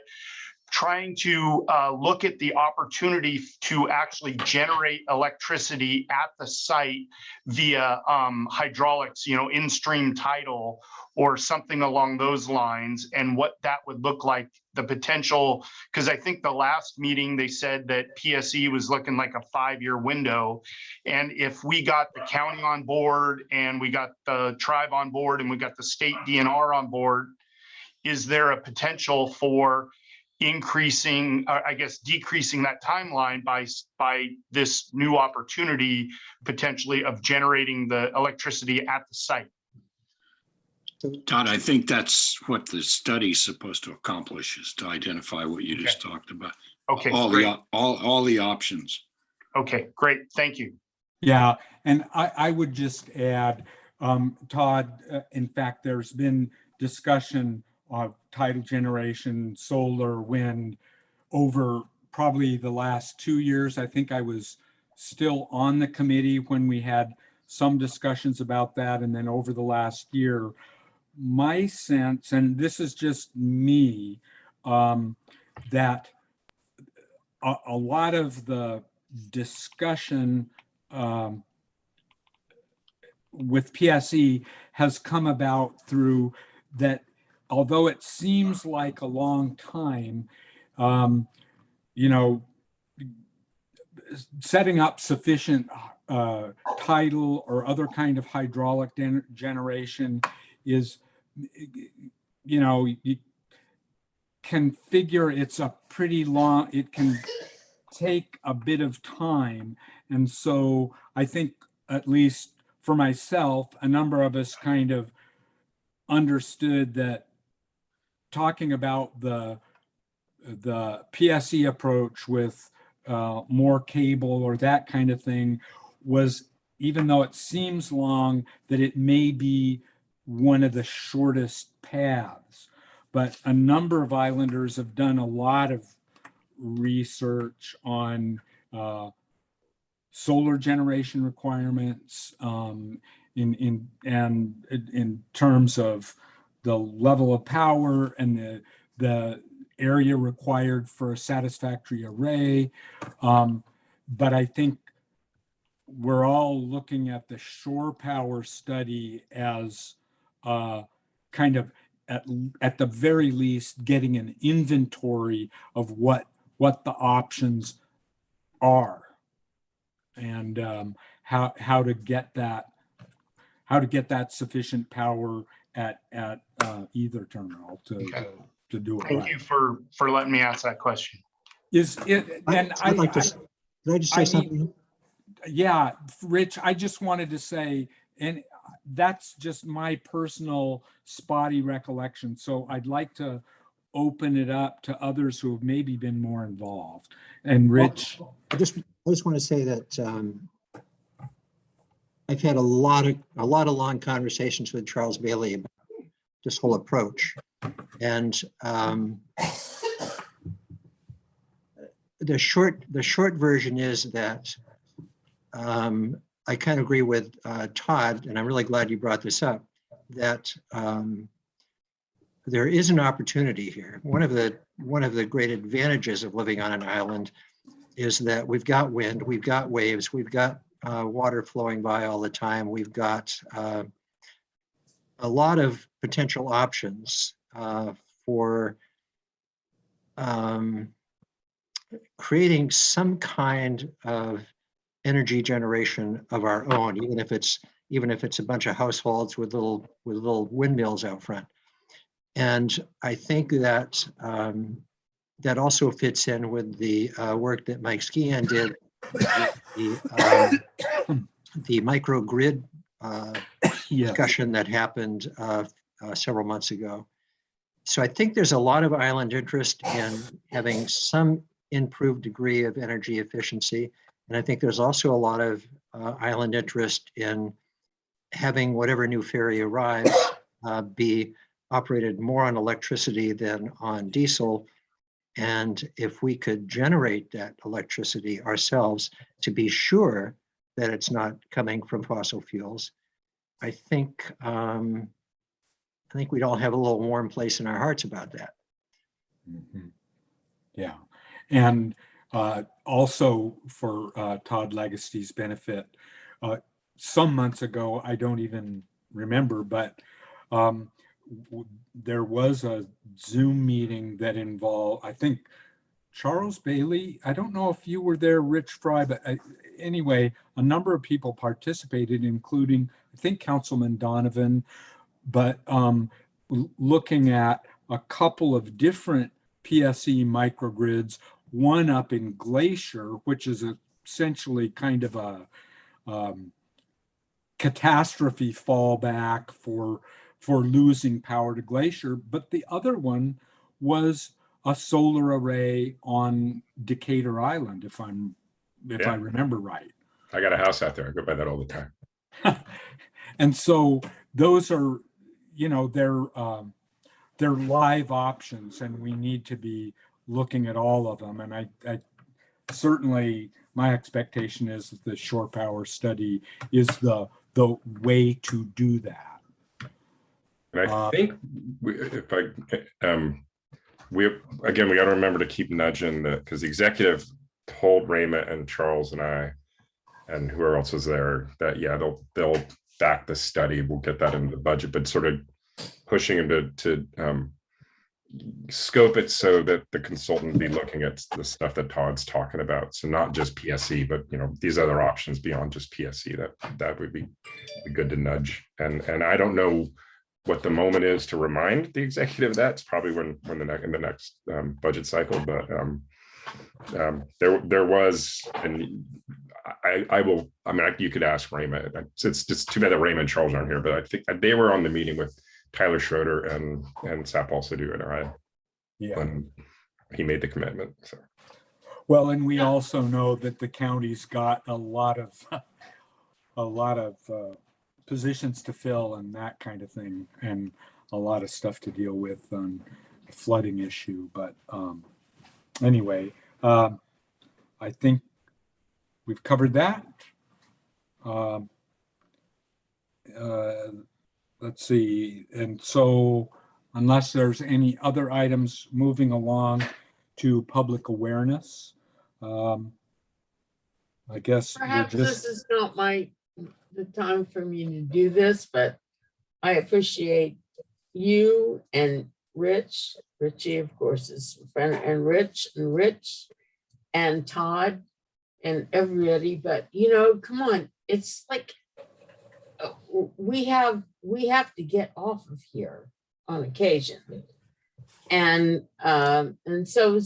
trying to look at the opportunity to actually generate electricity at the site via hydraulics, in-stream tidal or something along those lines, and what that would look like, the potential, because I think the last meeting they said that PSE was looking like a 5-year window. And if we got the county on board and we got the tribe on board and we got the state DNR on board, is there a potential for increasing, I guess, decreasing that timeline by this new opportunity potentially of generating the electricity at the site? Todd, I think that's what the study's supposed to accomplish, is to identify what you just talked about. Okay, All great. all the options. Okay, great. Thank you. Yeah, and I would just add, Todd, in fact, there's been discussion of tidal generation, solar, wind over probably the last 2 years. I think I was still on the committee when we had some discussions about that. And then over the last year, my sense, and this is just me, that a lot of the discussion with PSE has come about through that, although it seems like a long time, setting up sufficient tidal or other kind of hydraulic generation is, you can figure it's a pretty long, it can take a bit of time. And so I think, at least for myself, a number of us kind of understood that talking about the PSE approach with more cable or that kind of thing was, even though it seems long, that it may be one of the shortest paths. But a number of islanders have done a lot of research on solar generation requirements in terms of the level of power and the area required for a satisfactory array. But I think we're all looking at the shore power study as kind of at the very least getting an inventory of what the options are, and how to get that sufficient power at either terminal to do it Thank right. you for letting me ask that question. Is it? And I'd like to, could I just say something? Yeah, Rich, I just wanted to say, and that's just my personal spotty recollection. So I'd like to open it up to others who have maybe been more involved. And Rich, I just want to say that I've had a lot of long conversations with Charles Bailey about this whole approach, and the short version is that I kind of agree with Todd, and I'm really glad you brought this up, that there is an opportunity here. One of the great advantages of living on an island is that we've got wind, we've got waves, we've got water flowing by all the time. We've got a lot of potential options for creating some kind of energy generation of our own, even if it's a bunch of households with little windmills out front. And I think that that also fits in with the work that Mike Skian did, the microgrid discussion that happened several months ago. So I think there's a lot of island interest in having some improved degree of energy efficiency. And I think there's also a lot of island interest in having whatever new ferry arrives be operated more on electricity than on diesel. And if we could generate that electricity ourselves to be sure that it's not coming from fossil fuels, I think we'd all have a little warm place in our hearts about that. Mhm. Yeah. And also for Todd Legacy's benefit, some months ago, I don't even remember, but there was a Zoom meeting that involved, I think, Charles Bailey. I don't know if you were there, Rich Fry, but anyway, a number of people participated, including, I think, Councilman Donovan, but looking at a couple of different PSE microgrids, one up in Glacier, which is essentially kind of a catastrophe fallback for losing power to Glacier, but the other one was a solar array on Decatur Island, if I Yeah. remember right. I got a house out there. I go by that all the time. And so those are, they're live options, and we need to be looking at all of them. And I certainly, my expectation is that the shore power study is the way to do that. And I think we got to remember to keep nudging because the executive told Rayma and Charles and I, and whoever else was there, that they'll back the study. We'll get that into the budget, but sort of pushing them to scope it so that the consultant be looking at the stuff that Todd's talking about. So not just PSE, but these other options beyond just PSE. That would be good to nudge. And I don't know what the moment is to remind the executive that's probably when in the next budget cycle. But there was, and you could ask Rayma. It's just too bad that Rayma and Charles aren't here, but I think they were on the meeting with Tyler Schroeder and Sap also do it. When he made the commitment. So. Well, and we also know that the county's got a lot of positions to fill and that kind of thing, and a lot of stuff to deal with on the flooding issue. But anyway, I think we've covered that. Let's see. And so unless there's any other items moving along to public awareness, I guess Perhaps this is not the time for me to do this, but I appreciate you and Rich. Richie, of course, is a friend, and Rich and Todd and everybody. But come on, it's like we have to get off of here on occasion, and so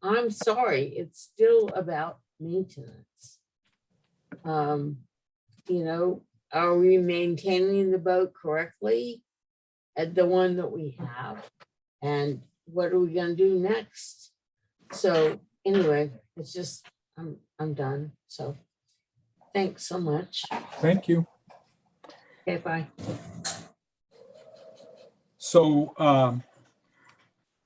I'm sorry, it's still about maintenance. Are we maintaining the boat correctly at the one that we have, and what are we going to do next? So anyway, it's just I'm done. So thanks so much. Thank you. Okay, bye. So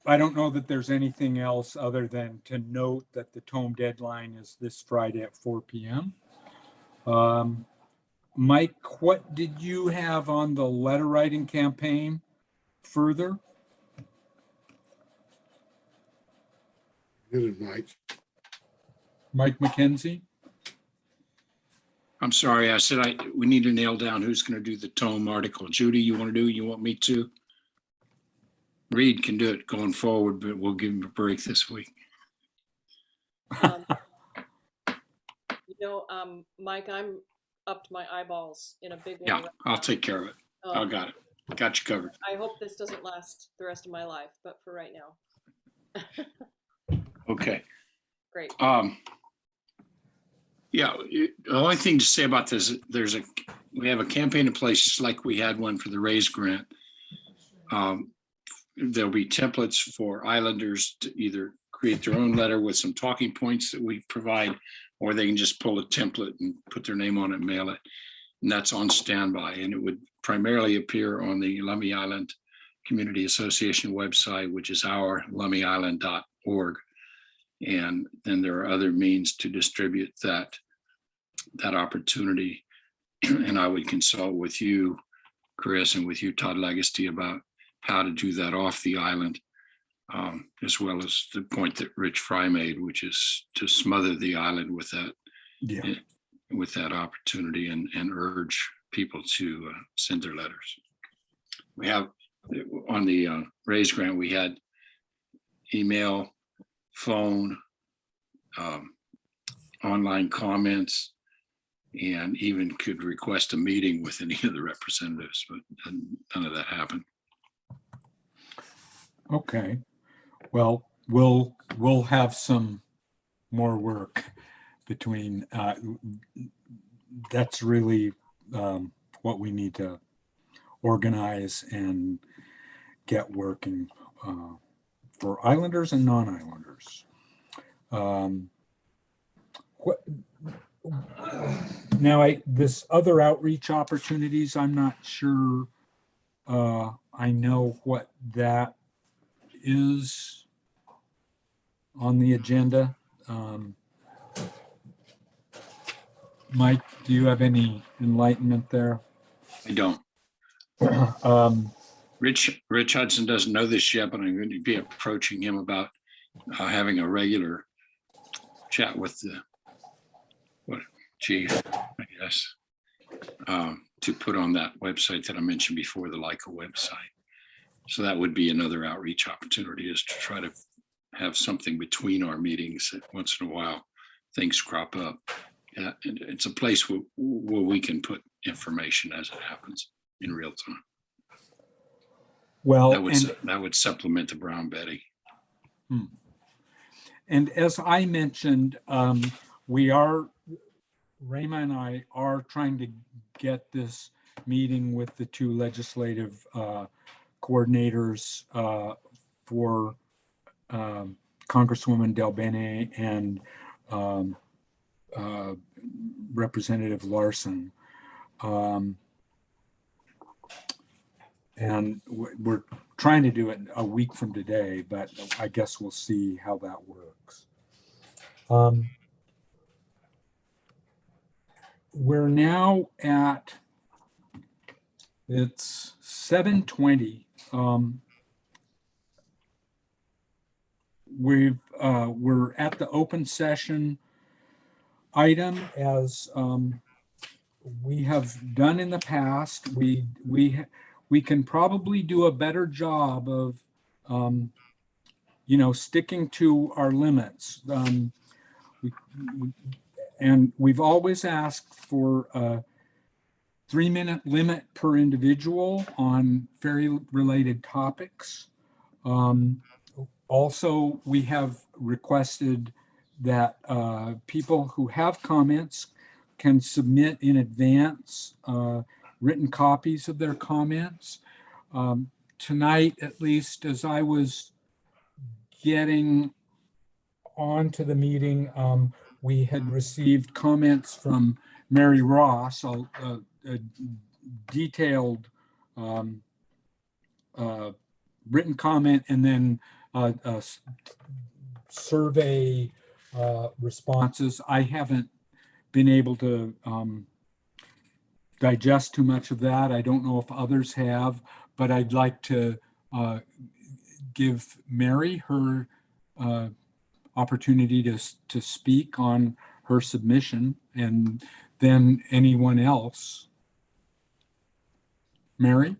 I don't know that there's anything else other than to note that the tome deadline is this Friday at 4 p.m. Mike, what did you have on the letter writing campaign further? Good, Mike. Mike McKenzie? I'm sorry, I said we need to nail down who's going to do the tome article. Judy, you want to do it? You want me to? Reed can do it going forward, but we'll give him a break this week. Mike, I'm up to my eyeballs in a big one. Yeah, right I'll now. take care of it. I got it. Got you covered. I hope this doesn't last the rest of my life, but for right now. Okay. Great. Yeah, the only thing to say about this, we have a campaign in place, just like we had one for the RAISE grant. There'll be templates for islanders to either create their own letter with some talking points that we provide, or they can just pull a template and put their name on it and mail it. And that's on standby. And it would primarily appear on the Lummi Island Community Association website, which is our lummiisland.org. And then there are other means to distribute that opportunity. And I would consult with you, Chris, and with you, Todd Legacy, about how to do that off the island. as well as the point that Rich Fry made, which is to smother the island with that, Yeah. with that opportunity and urge people to send their letters. We have on the raise grant, we had email, phone, online comments, and even could request a meeting with any of the representatives, but none of that happened. Okay. Well, we'll have some more work between, that's really what we need to organize and get working for islanders and non-islanders. Now, this other outreach opportunities, I'm not sure I know what that is on the agenda. Mike, do you have any enlightenment there? I don't. Rich Hudson doesn't know this yet, but I'm going to be approaching him about having a regular chat with the chief, I guess, to put on that website that I mentioned before, the LIFAC website. So that would be another outreach opportunity, is to try to have something between our meetings that once in a while things crop up. And it's a place where we can put information as it happens in real time. Well, that would supplement the Brown Betty. And as I mentioned, Rayma and I are trying to get this meeting with the two legislative coordinators for Congresswoman Del Bene and Representative Larson. And we're trying to do it a week from today, but I guess we'll see how that works. We're now at, it's 7:20. We're at the open session item, as we have done in the past. We can probably do a better job of, sticking to our limits. And we've always asked for a 3-minute limit per individual on ferry-related topics. Also, we have requested that people who have comments can submit in advance written copies of their comments. Tonight, at least, as I was getting onto the meeting, we had received comments from Mary Ross, a detailed written comment, and then survey responses. I haven't been able to digest too much of that. I don't know if others have, but I'd like to give Mary her opportunity to speak on her submission, and then anyone else. Mary?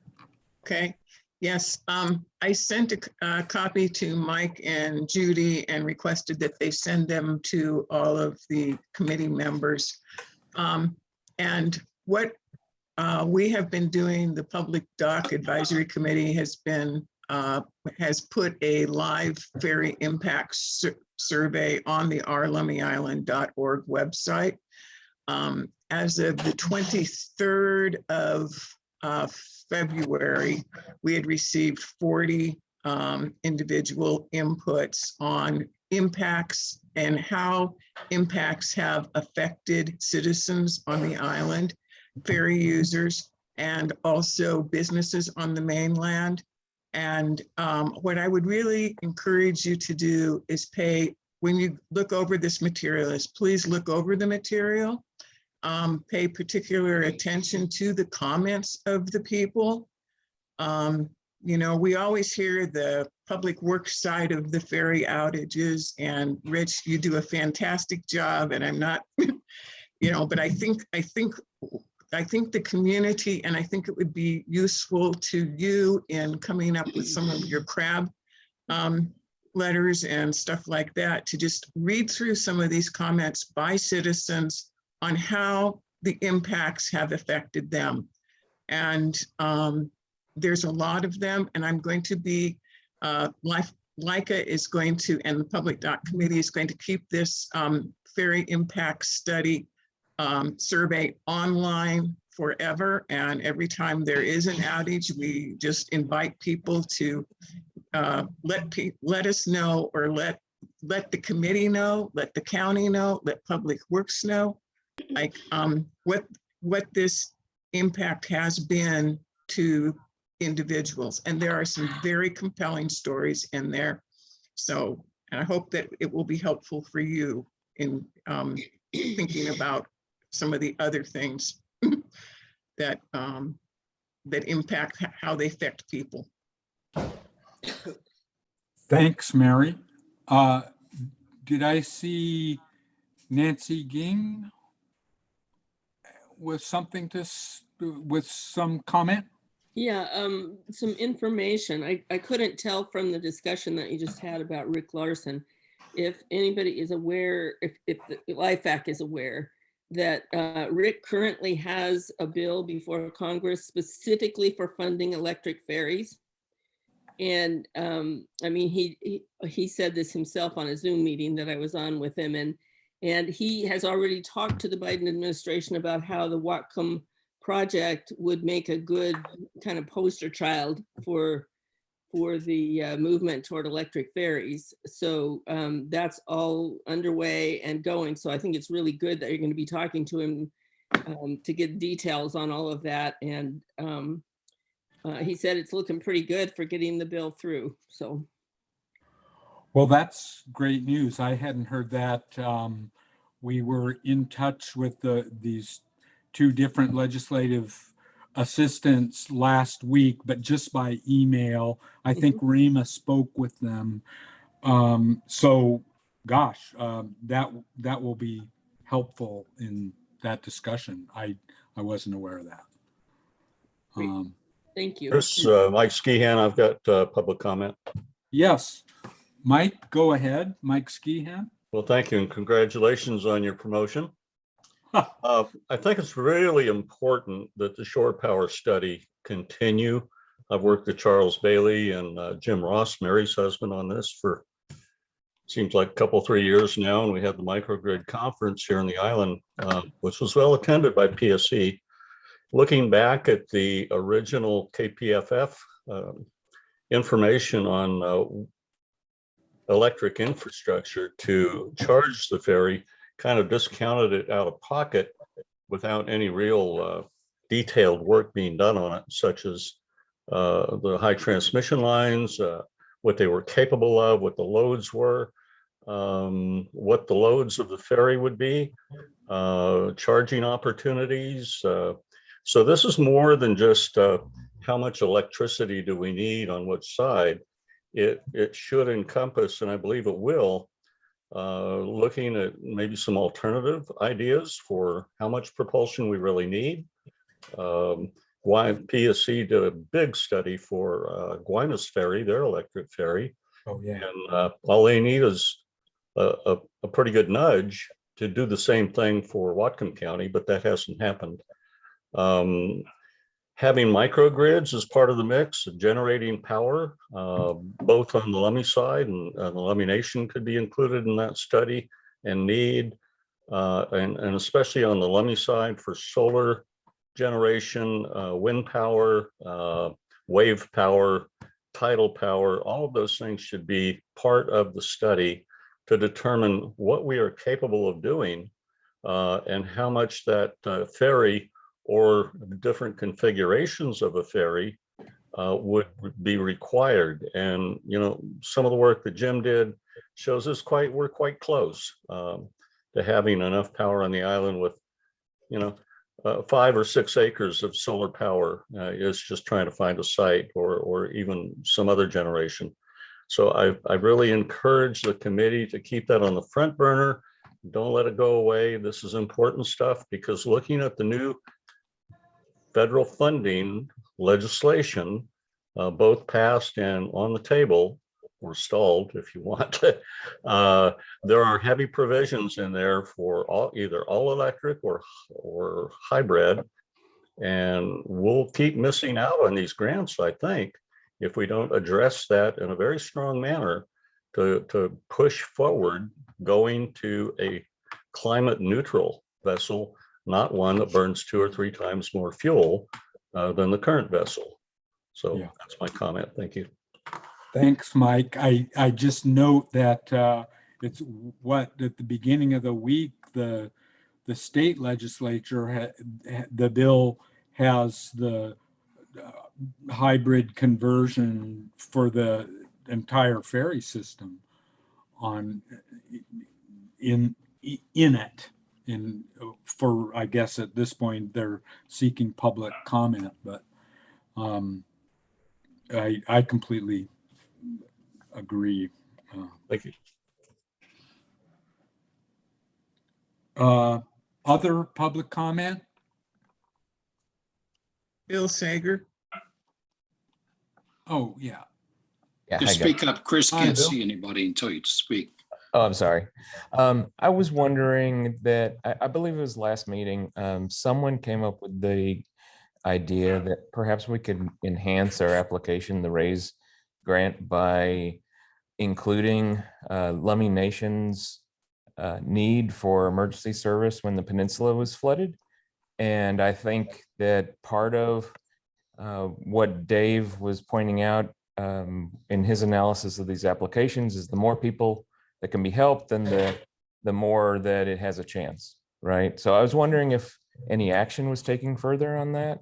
Okay, yes, I sent a copy to Mike and Judy and requested that they send them to all of the committee members. And what we have been doing, the Public Dock Advisory Committee has put a live ferry impact survey on the ourlummyisland.org website. As of the 23rd of February, we had received 40 individual inputs on impacts and how impacts have affected citizens on the island, ferry users, and also businesses on the mainland. And what I would really encourage you to do is when you look over this material, please look over the material. Pay particular attention to the comments of the people. We always hear the public works side of the ferry outages. And Rich, you do a fantastic job, and I'm not, but I think the community, and I think it would be useful to you in coming up with some of your crab letters and stuff like that, to just read through some of these comments by citizens on how the impacts have affected them. And there's a lot of them, and I'm going to be, LICA is going to, and the Public Doc Committee is going to keep this ferry impact study survey online forever. And every time there is an outage, we just invite people to let us know, or let the committee know, let the county know, let Public Works know, like what this impact has been to individuals. And there are some very compelling stories in there. So, and I hope that it will be helpful for you in thinking about some of the other things that that impact how they affect people. Thanks, Mary. Did I see Nancy Ging with something with some comment? Yeah, some information. I couldn't tell from the discussion that you just had about Rick Larson, if anybody is aware, if the LIFAC is aware that Rick currently has a bill before Congress specifically for funding electric ferries. And I mean, he said this himself on a Zoom meeting that I was on with him, and he has already talked to the Biden administration about how the Whatcom project would make a good kind of poster child for the movement toward electric ferries. So that's all underway and going. So I think it's really good that you're going to be talking to him to get details on all of that. And he said it's looking pretty good for getting the bill through. So. Well, that's great news. I hadn't heard that. We were in touch with these two different legislative assistants last week, but just by email. I think Rima spoke with them. So gosh, that will be helpful in that discussion. I wasn't aware of that. Thank you. Chris, Mike Skihan, I've got public comment. Yes, Mike, go ahead. Mike Skihan. Well, thank you, and congratulations on your promotion. I think it's really important that the shore power study continue. I've worked with Charles Bailey and Jim Ross, Mary's husband, on this for seems like a couple, 3 years now. And we had the microgrid conference here in the island, which was well attended by PSC. Looking back at the original KPFF information on electric infrastructure to charge the ferry, kind of discounted it out of pocket without any real detailed work being done on it, such as the high transmission lines, what they were capable of, what the loads were, what the loads of the ferry would be, charging opportunities. So this is more than just how much electricity do we need on which side. It should encompass, and I believe it will, looking at maybe some alternative ideas for how much propulsion we really need. Why PSC did a big study for Guaymas Ferry, their electric ferry. Oh yeah. And all they need is a pretty good nudge to do the same thing for Whatcom County, but that hasn't happened. Having microgrids as part of the mix of generating power, both on the Lummi side and the Lummi Nation could be included in that study, and need, and especially on the Lummi side for solar generation, wind power, wave power, tidal power. All of those things should be part of the study to determine what we are capable of doing and how much that ferry or different configurations of a ferry would be required. And, you know, some of the work that Jim did shows us we're quite close to having enough power on the island with, 5 or 6 acres of solar power. Is just trying to find a site or even some other generation. So I really encourage the committee to keep that on the front burner. Don't let it go away. This is important stuff, because looking at the new federal funding legislation, both passed and on the table, or stalled if you want, there are heavy provisions in there for either all electric or hybrid. And we'll keep missing out on these grants, I think, if we don't address that in a very strong manner to push forward going to a climate neutral vessel, not one that burns 2 or 3 times more fuel than the current vessel. So Yeah. that's my comment. Thank you. Thanks, Mike. I just note that it's what, at the beginning of the week, the state legislature, the bill has the hybrid conversion for the entire ferry system in it. And for, I guess at this point, they're seeking public comment, but I completely agree. Thank you. Other public comment? Bill Sager. Oh, yeah. Yeah, Just hi, guys. speak up. Chris Hi, can't Bill. see anybody until you speak. Oh, I'm sorry. I was wondering that I believe it was last meeting, someone came up with the idea that perhaps we could enhance our application, the RAISE grant, by including Lummi Nation's need for emergency service when the peninsula was flooded. And I think that part of what Dave was pointing out in his analysis of these applications is the more people that can be helped, then the more that it has a chance, right? So I was wondering if any action was taken further on that.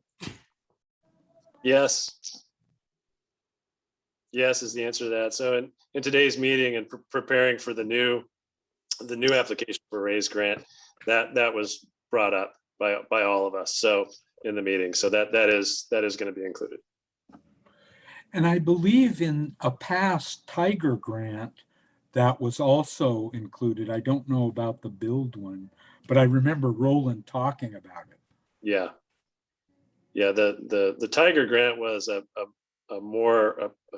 Yes. Yes is the answer to that. So in today's meeting and preparing for the new application for RAISE grant, that was brought up by all of us. So in the meeting, so that is going to be included. And I believe in a past Tiger grant that was also included. I don't know about the build one, but I remember Roland talking about it. Yeah. Yeah. The Tiger grant was a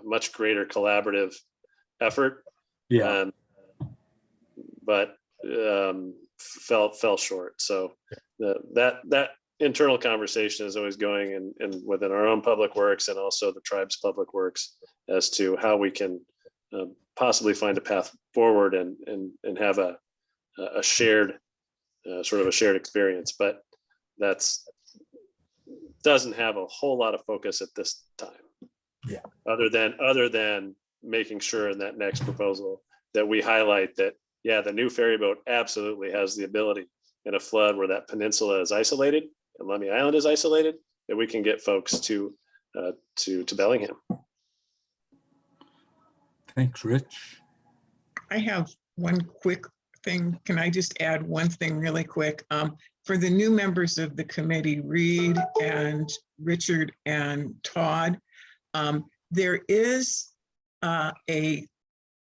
much greater collaborative effort. Yeah. But fell short. So that internal conversation is always going in within our own public works and also the tribe's public works as to how we can possibly find a path forward and have a shared sort of a shared experience. But that's doesn't have a whole lot of focus at this time. Yeah. Other than making sure in that next proposal that we highlight that, yeah, the new ferry boat absolutely has the ability in a flood where that peninsula is isolated and Lummi Island is isolated, that we can get folks to Bellingham. Thanks, Rich. I have one quick thing. Can I just add one thing really quick? For the new members of the committee, Reed and Richard and Todd, there is a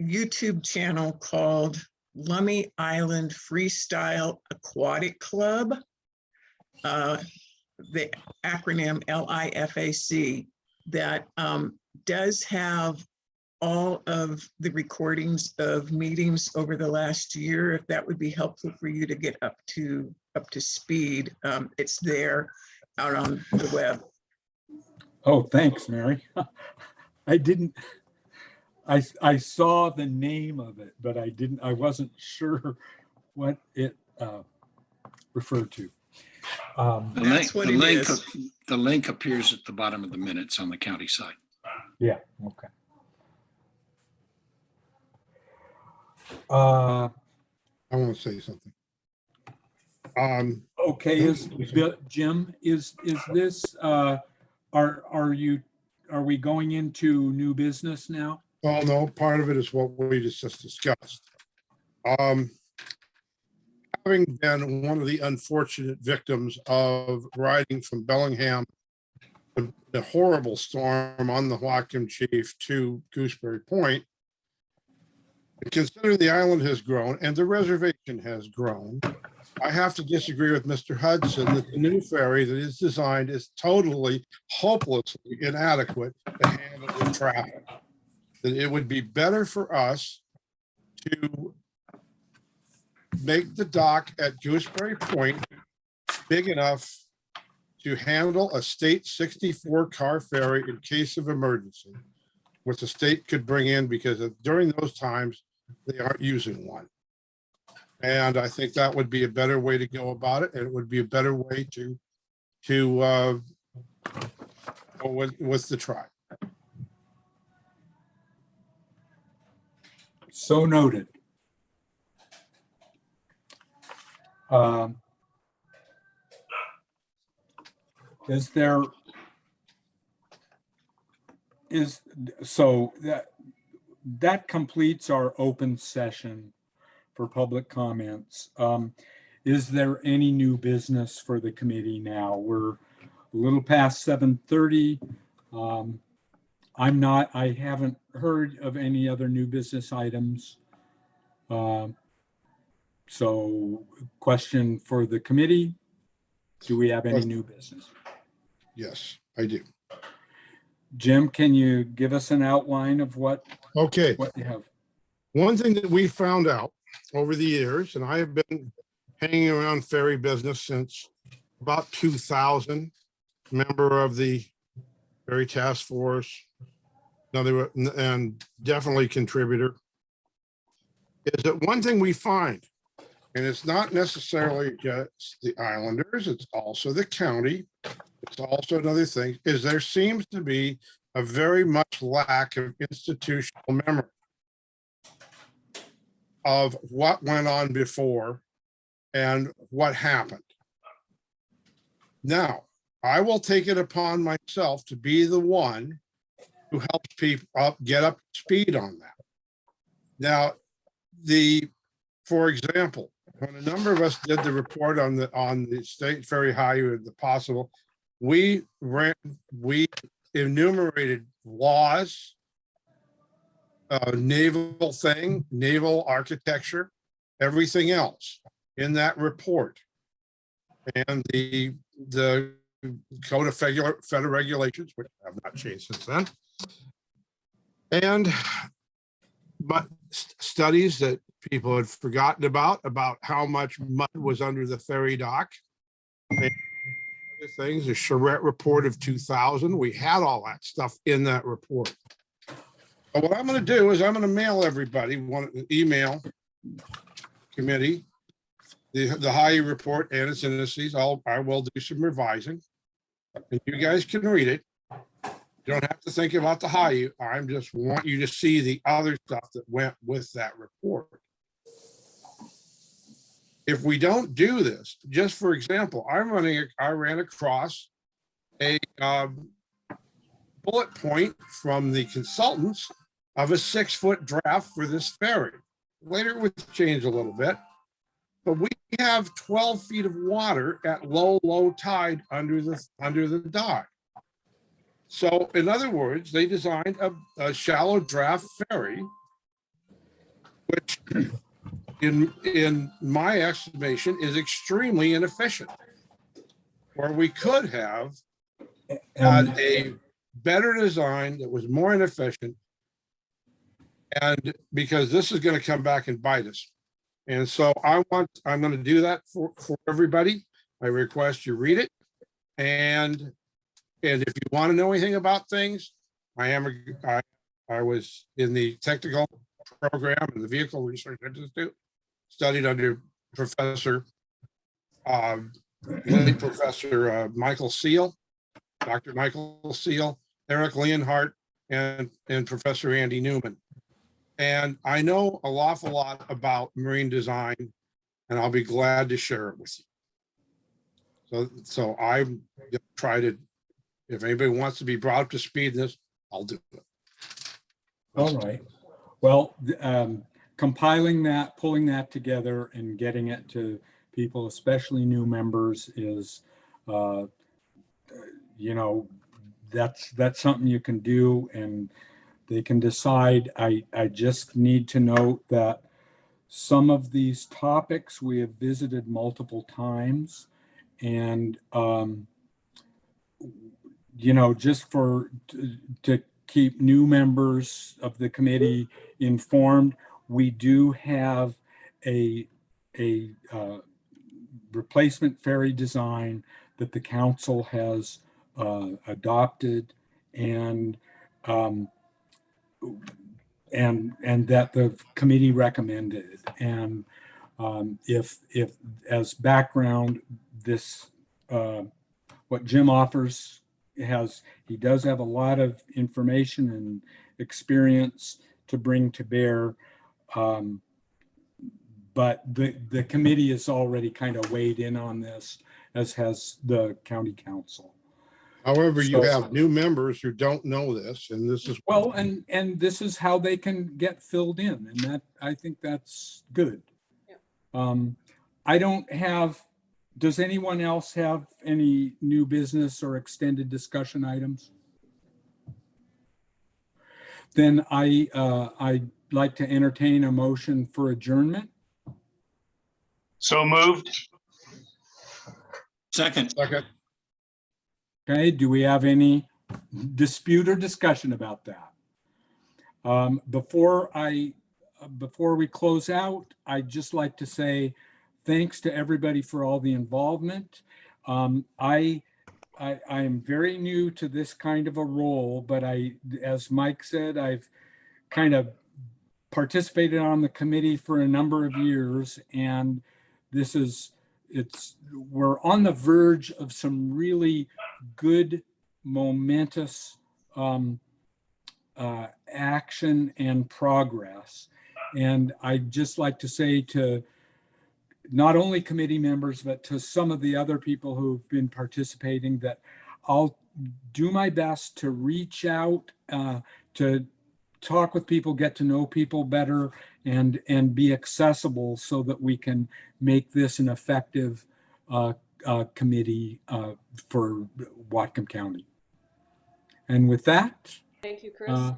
YouTube channel called Lummi Island Freestyle Aquatic Club, the acronym LIFAC, that does have all of the recordings of meetings over the last year, if that would be helpful for you to get up to speed. It's there out on the web. Oh, thanks, Mary. I saw the name of it, but I wasn't sure what it referred to. That's what it is. The link appears at the bottom of the minutes on the county site. Yeah, okay. Uh, I want to say something. okay, Jim, is this, are we going into new business now? Well, no, part of it is what we just discussed. Having been one of the unfortunate victims of riding from Bellingham, the horrible storm on the Whatcom Chief to Gooseberry Point, Considering the island has grown and the reservation has grown, I have to disagree with Mr. Hudson that the new ferry that is designed is totally hopelessly inadequate to handle the traffic. That it would be better for us to make the dock at Gooseberry Point big enough to handle a state 64 car ferry in case of emergency, which the state could bring in because during those times, they aren't using one. And I think that would be a better way to go about it. And it would be a better way to go with the tribe. So noted. So that completes our open session for public comments. Is there any new business for the committee now? We're a little past 7:30. I haven't heard of any other new business items. So question for the committee, do we have any new business? Yes, I do. Jim, can you give us an outline of what Okay. you have? One thing that we found out over the years, and I have been hanging around ferry business since about 2000, member of the ferry task force, and definitely contributor, is that one thing we find, and it's not necessarily just the islanders, it's also the county, it's also another thing, is there seems to be a very much lack of institutional memory of what went on before and what happened. Now, I will take it upon myself to be the one who helps people get up to speed on that. Now, for example, when a number of us did the report on the state ferry highway, the possible, we enumerated laws, naval architecture, everything else in that report. And the Code of Federal Regulations, which have not changed since then. But studies that people had forgotten about how much mud was under the ferry dock. And things, the charrette report of 2000, we had all that stuff in that report. But what I'm going to do is I'm going to mail everybody one email committee, the Hawaii report and its indices. I will do some revising, and you guys can read it. You don't have to think about the Hawaii. I just want you to see the other stuff that went with that report. If we don't do this, just for example, I ran across a bullet point from the consultants of a 6-foot draft for this ferry. Later it was changed a little bit, but we have 12 feet of water at low tide under the dock. So in other words, they designed a shallow draft ferry, which in my estimation is extremely inefficient, where we could have had a better design that was more inefficient. And because this is going to come back and bite us. And so I'm going to do that for everybody. I request you read it. And if you want to know anything about things, I was in the technical program in the Vehicle Research Institute, studied under Professor Michael Seal, Dr. Michael Seal, Eric Leonhardt, and Professor Andy Newman. And I know an awful lot about marine design, and I'll be glad to share it with you. So I'm gonna try to, if anybody wants to be brought up to speed in this, I'll do it. All right. Well, compiling that, pulling that together and getting it to people, especially new members, is, that's something you can do. And they can decide. I just need to note that some of these topics we have visited multiple times, and just to keep new members of the committee informed, we do have a replacement ferry design that the council has adopted, and that the committee recommended. And if as background, this what Jim offers he does have a lot of information and experience to bring to bear. But the committee has already kind of weighed in on this, as has the county council. However, you So- have new members who don't know this, and this is. Well, and this is how they can get filled in, and that, I think that's good. I don't have, does anyone else have any new business or extended discussion items? Then I'd like to entertain a motion for adjournment. So moved. Second. Okay, do we have any dispute or discussion about that? Before we close out, I'd just like to say thanks to everybody for all the involvement. I am very new to this kind of a role, but as Mike said, I've kind of participated on the committee for a number of years, and we're on the verge of some really good, momentous action and progress. And I'd just like to say to not only committee members, but to some of the other people who've been participating, that I'll do my best to reach out, to talk with people, get to know people better, and be accessible so that we can make this an effective committee for Whatcom County. And with that, Thank you, Chris. And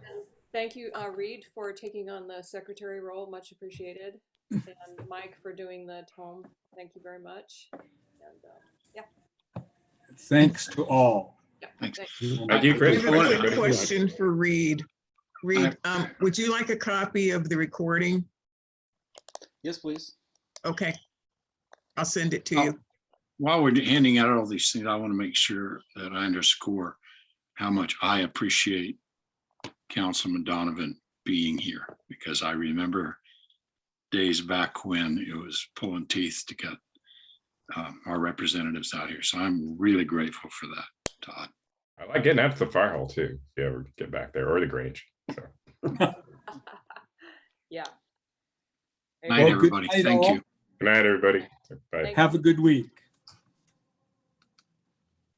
thank you, Reed, for taking on the secretary role. Much appreciated. And Mike for doing the tome. Thank you very much. And thanks to all. yeah, Thanks. Thank you, I Chris. have a quick question for Reed. Reed, would you like a copy of the recording? Yes, please. Okay, I'll send it to you. While we're handing out all these things, I want to make sure that I underscore how much I appreciate Councilman Donovan being here, because I remember days back when it was pulling teeth to get our representatives out here. So I'm really grateful for that, Todd. I like getting out to the fire hall too, if you ever get back there, or the Grange. So. yeah. Night, Well, good everybody. night, Thank all. you. Good night, everybody. Bye. Thank Have a good week.